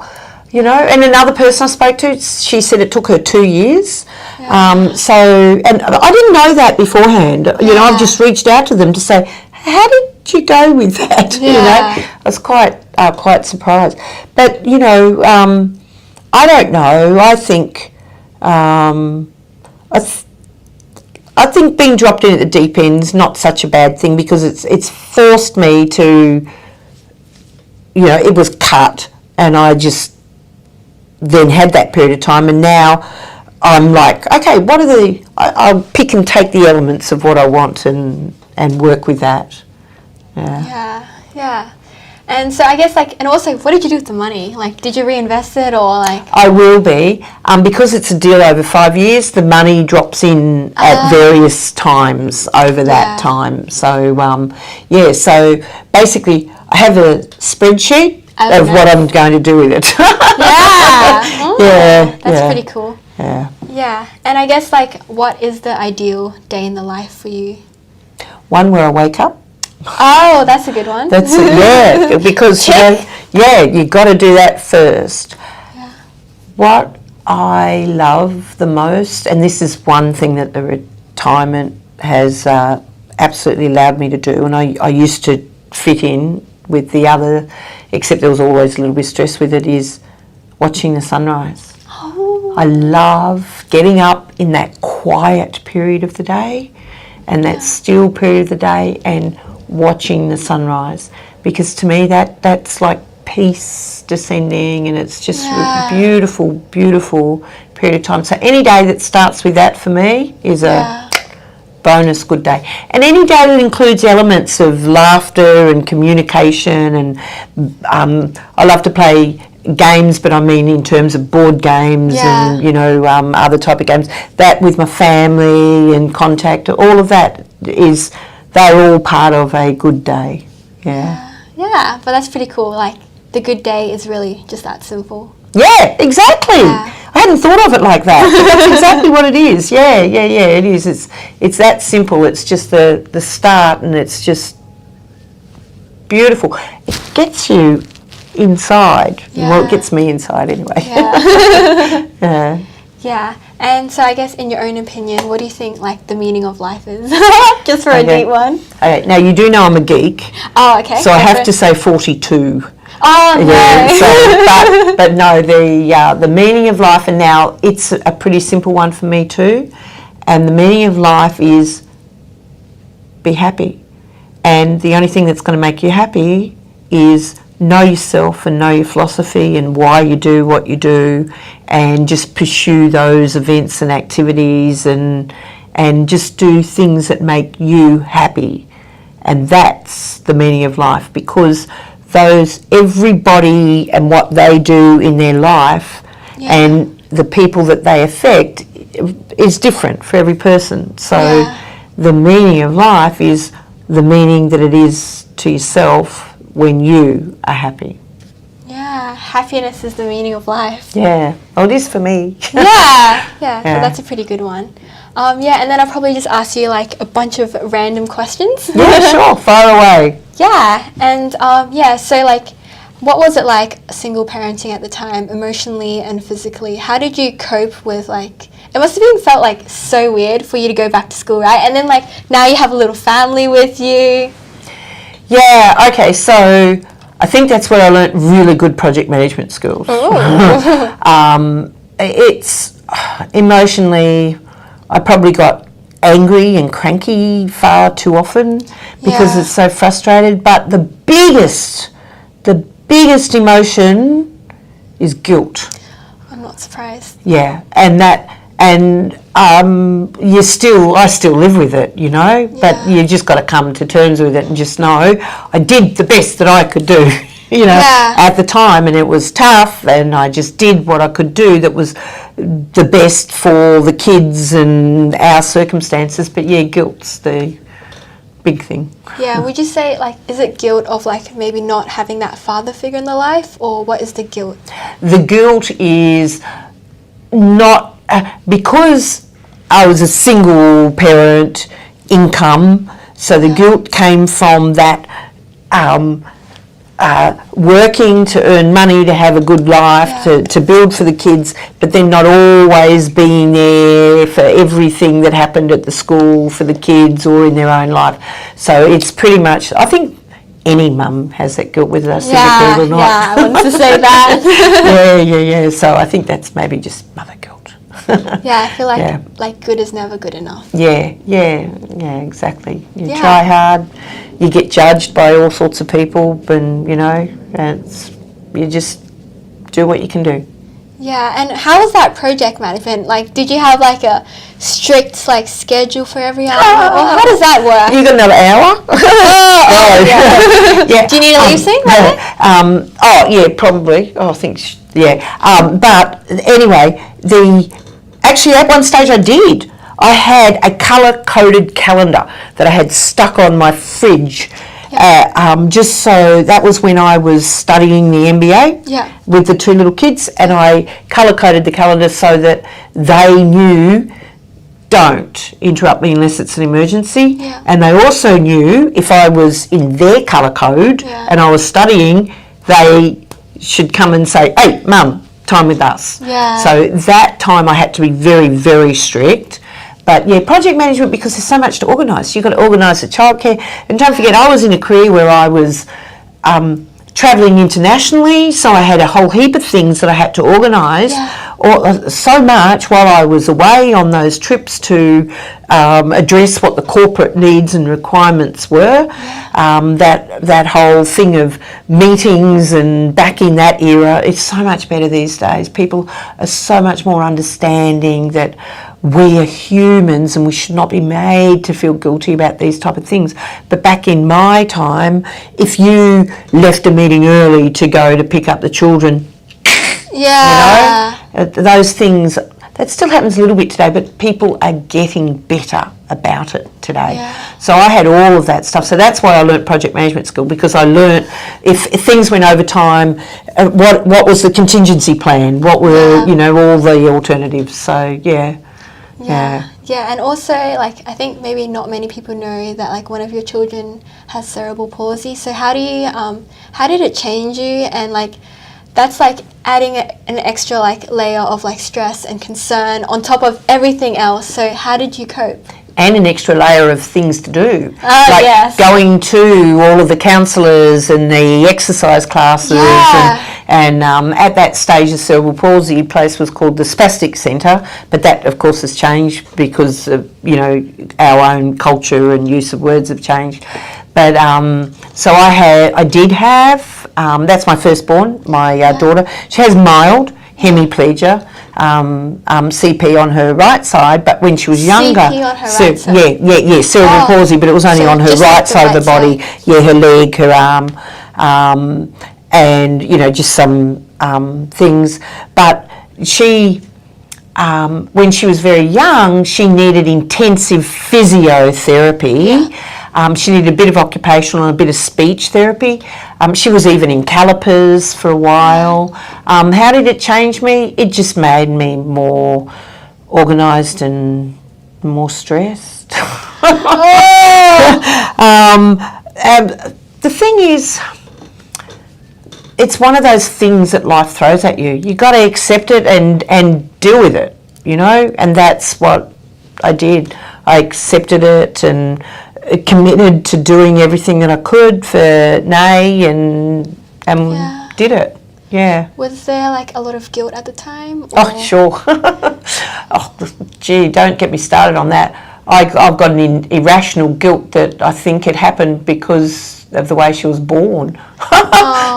And another person I spoke to, she said it took her 2 years. And I didn't know that beforehand. I've just reached out to them to say, how did you go with that? I was quite quite surprised. But, you know, I don't know. I think I think being dropped in at the deep end is not such a bad thing, because it's forced me to, you know, it was cut, and I just then had that period of time, and now I'm like, okay, what are I'll pick and take the elements of what I want and work with that. Yeah. And so I guess, like, and also, what did you do with the money? Like, did you reinvest it, or like? I will be, because it's a deal over 5 years, the money drops in at various times over that time. So, so basically I have a spreadsheet of what I'm going to do with it. That's pretty cool. Yeah. And I guess, like, what is the ideal day in the life for you? One where I wake up. Oh, that's a good one. That's it, yeah, because you got to do that first. Yeah. What I love the most, and this is one thing that the retirement has absolutely allowed me to do, and I used to fit in with the other, except there was always a little bit of stress with it, is watching the sunrise. Oh. I love getting up in that quiet period of the day and that still period of the day and watching the sunrise, because to me that's like peace descending, and it's just a beautiful period of time. So any day that starts with that for me is a bonus good day, and any day that includes elements of laughter and communication, and I love to play games, but I mean in terms of board games and, you know, other type of games, that with my family and contact, all of that they're all part of a good day. Yeah, but that's pretty cool. Like, the good day is really just that simple. Yeah, exactly. I hadn't thought of it like that. That's exactly what it is. Yeah, it is. It's that simple. It's just the start, and it's just beautiful. It gets you inside. Well, it gets me inside anyway. Yeah. And so I guess, in your own opinion, what do you think, like, the meaning of life is? Just for a deep one. Okay, now you do know I'm a geek. Oh, okay. So I have to say 42. Oh, no. Yeah, but no, the meaning of life, and now it's a pretty simple one for me too, and the meaning of life is be happy. And the only thing that's going to make you happy is know yourself and know your philosophy and why you do what you do, and just pursue those events and activities, and just do things that make you happy. And that's the meaning of life, because everybody and what they do in their life and the people that they affect is different for every person. So the meaning of life is the meaning that it is to yourself when you are happy. Yeah, happiness is the meaning of life. Yeah, well, it is for me. Yeah, so that's a pretty good one. And then I'll probably just ask you, like, a bunch of random questions. Yeah, sure, fire away. Yeah, and so, like, what was it like single parenting at the time, emotionally and physically? How did you cope with, like, it must have felt like so weird for you to go back to school, right? And then, like, now you have a little family with you. Yeah, okay, so I think that's where I learnt really good project management skills. It's emotionally, I probably got angry and cranky far too often because it's so frustrated, but the biggest emotion is guilt. I'm not surprised. Yeah, I still live with it, you know, but you just got to come to terms with it and just know I did the best that I could do, you know, at the time, and it was tough, and I just did what I could do that was the best for the kids and our circumstances. But guilt's the big thing. Yeah, would you say, like, is it guilt of, like, maybe not having that father figure in the life, or what is the guilt? The guilt is not, because I was a single parent income, so the guilt came from that working to earn money to have a good life, to build for the kids, but then not always being there for everything that happened at the school for the kids or in their own life. So it's pretty much, I think any mum has that guilt, whether they're Yeah, single or not. yeah, I wanted to say that. yeah. So I think that's maybe just mother guilt. Yeah, I feel like good is never good enough. Yeah, exactly. You Yeah. try hard, you get judged by all sorts of people, and you just do what you can do. Yeah, and how was that project management? Like, did you have like a strict like schedule for every hour? Or how does that work? You got another hour? Yeah. Do you need a lip sync? Probably. I think, but anyway, actually at one stage I did. I had a colour-coded calendar that I had stuck on my fridge. Just so that was when I was studying the MBA with the two little kids, and I colour-coded the calendar so that they knew, don't interrupt me unless it's an emergency. And they also knew if I was in their colour code and I was studying, they should come and say, hey, Mum, time with us. So that time I had to be very, very strict. But project management, because there's so much to organise. You've got to organise the childcare. And don't forget, I was in a career where I was travelling internationally, so I had a whole heap of things that I had to organise. So much while I was away on those trips to address what the corporate needs and requirements were. That whole thing of meetings, and back in that era, it's so much better these days. People are so much more understanding that we are humans and we should not be made to feel guilty about these type of things. But back in my time, if you left a meeting early to go to pick up the children, those things, that still happens a little bit today, but people are getting better about it today. So I had all of that stuff. So that's why I learnt project management skill, because I learnt if things went over time, what was the contingency plan, what were all the alternatives. So Yeah, and also, like, I think maybe not many people know that, like, one of your children has cerebral palsy. So how did it change you? And, like, that's, like, adding an extra, like, layer of, like, stress and concern on top of everything else. So how did you cope? And an extra layer of things to do, going to all of the counsellors and the exercise classes, and at that stage the cerebral palsy place was called the Spastic Centre, but that of course has changed because of, our own culture and use of words have changed. But so I did have, that's my firstborn, my daughter. She has mild hemiplegia. CP on her right side, but when she was younger, CP on her right side. cerebral palsy, but it was only on her right side of the body. Her leg, her arm, and just some things. But she, when she was very young, she needed intensive physiotherapy. She needed a bit of occupational and a bit of speech therapy. She was even in calipers for a while. How did it change me? It just made me more organised and more stressed. The thing is, it's one of those things that life throws at you. You've got to accept it and deal with it, and that's what I did. I accepted it and committed to doing everything that I could for Nay and did it. Was there like a lot of guilt at the time? Oh, sure. Gee, don't get me started on that. I've got an irrational guilt that I think it happened because of the way she was born.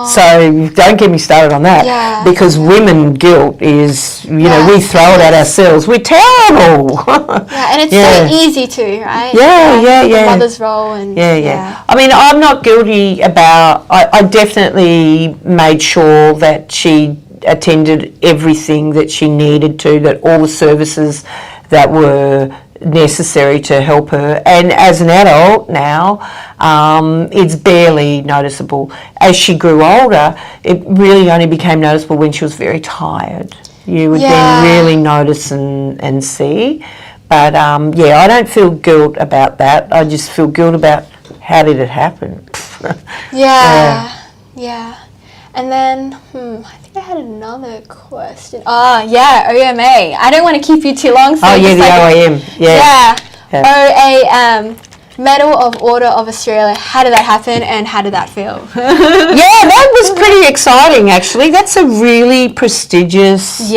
So don't get me started on that, because women guilt is, we throw it at ourselves. We're terrible. And it's so easy to, right? The mother's role and I mean, I'm not guilty about. I definitely made sure that she attended everything that she needed to, that all the services that were necessary to help her, and as an adult now, it's barely noticeable. As she grew older, it really only became noticeable when she was very tired. You would then really notice and see. But I don't feel guilt about that. I just feel guilt about how did it happen. And then I think I had another question. OMA. I don't want to keep you too long. So the OAM. OAM. Medal of Order of Australia. How did that happen and how did that feel? Yeah, that was pretty exciting actually. That's a really prestigious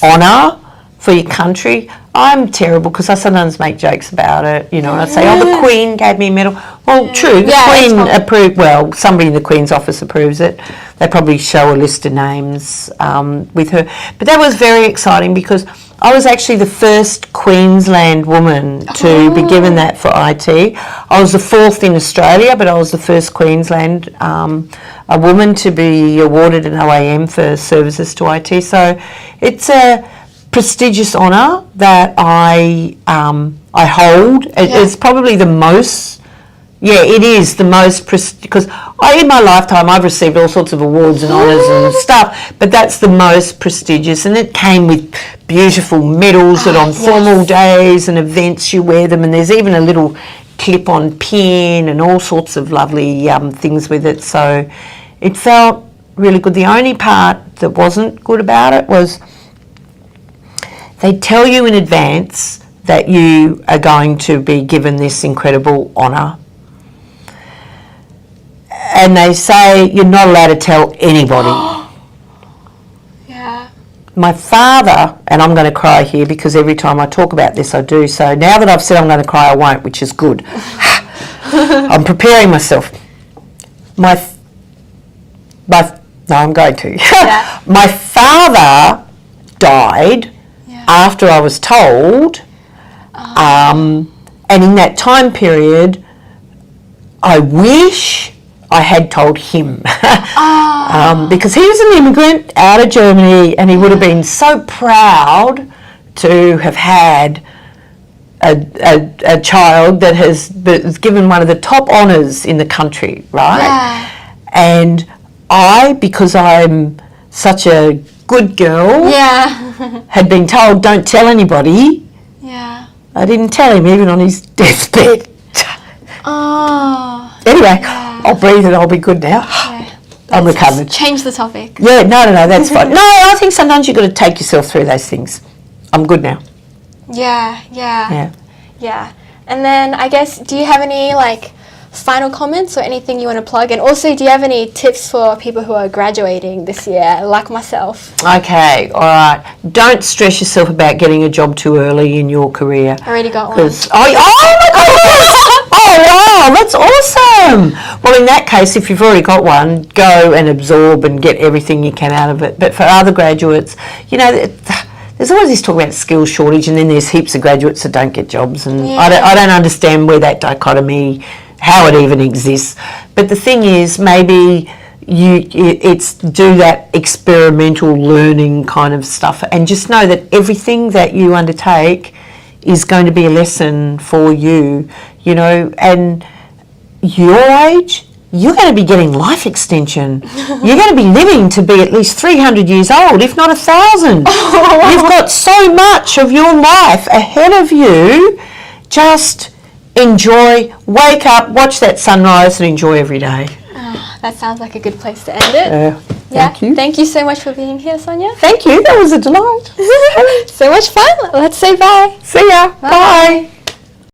honour for your country. I'm terrible because I sometimes make jokes about it, you know, and I say, oh, the Queen gave me a medal. Well, true, the Queen approved, well, somebody in the Queen's office approves it. They probably show a list of names with her. But that was very exciting because I was actually the first Queensland woman to be given that for IT. I was the fourth in Australia, but I was the first Queensland a woman to be awarded an OAM for services to IT. So it's a prestigious honour that I hold. It's probably the most, it is the most because in my lifetime I've received all sorts of awards and honours and stuff, but that's the most prestigious, and it came with beautiful medals that on formal days and events you wear them, and there's even a little clip-on pin and all sorts of lovely things with it. So it felt really good. The only part that wasn't good about it was they tell you in advance that you are going to be given this incredible honour. And they say you're not allowed to tell anybody. My father, and I'm going to cry here because every time I talk about this I do, so now that I've said I'm going to cry I won't, which is good. I'm preparing myself. No, I'm going to. My father died after I was told, and in that time period I wish I had told him because he was an immigrant out of Germany, and he would have been so proud to have had a child that has given one of the top honours in the country, right? And because I'm such a good girl, had been told don't tell anybody. I didn't tell him even on his deathbed. Anyway, I'll breathe and I'll be good now. I'm recovered. Change the topic. No, that's fine. No, I think sometimes you've got to take yourself through those things. I'm good now. Yeah. And then I guess, do you have any final comments or anything you want to plug? And also, do you have any tips for people who are graduating this year, like myself? Okay, all right. Don't stress yourself about getting a job too early in your career. I already got one. Oh my goodness! Oh wow, that's awesome. Well, in that case, if you've already got one, go and absorb and get everything you can out of it. But for other graduates, you know, there's always this talk about skills shortage, and then there's heaps of graduates that don't get jobs, and I don't understand where that dichotomy, how it even exists. But the thing is, maybe it's do that experimental learning kind of stuff, and just know that everything that you undertake is going to be a lesson for you, you know, and your age, you're going to be getting life extension. You're going to be living to be at least 300 years old, if not 1,000. You've got so much of your life ahead of you. Just enjoy, wake up, watch that sunrise and enjoy every day. That sounds like a good place to end it. Thank you. Thank you so much for being here, Sonja. Thank you. That was a delight. So much fun. Let's say bye. See ya. Bye.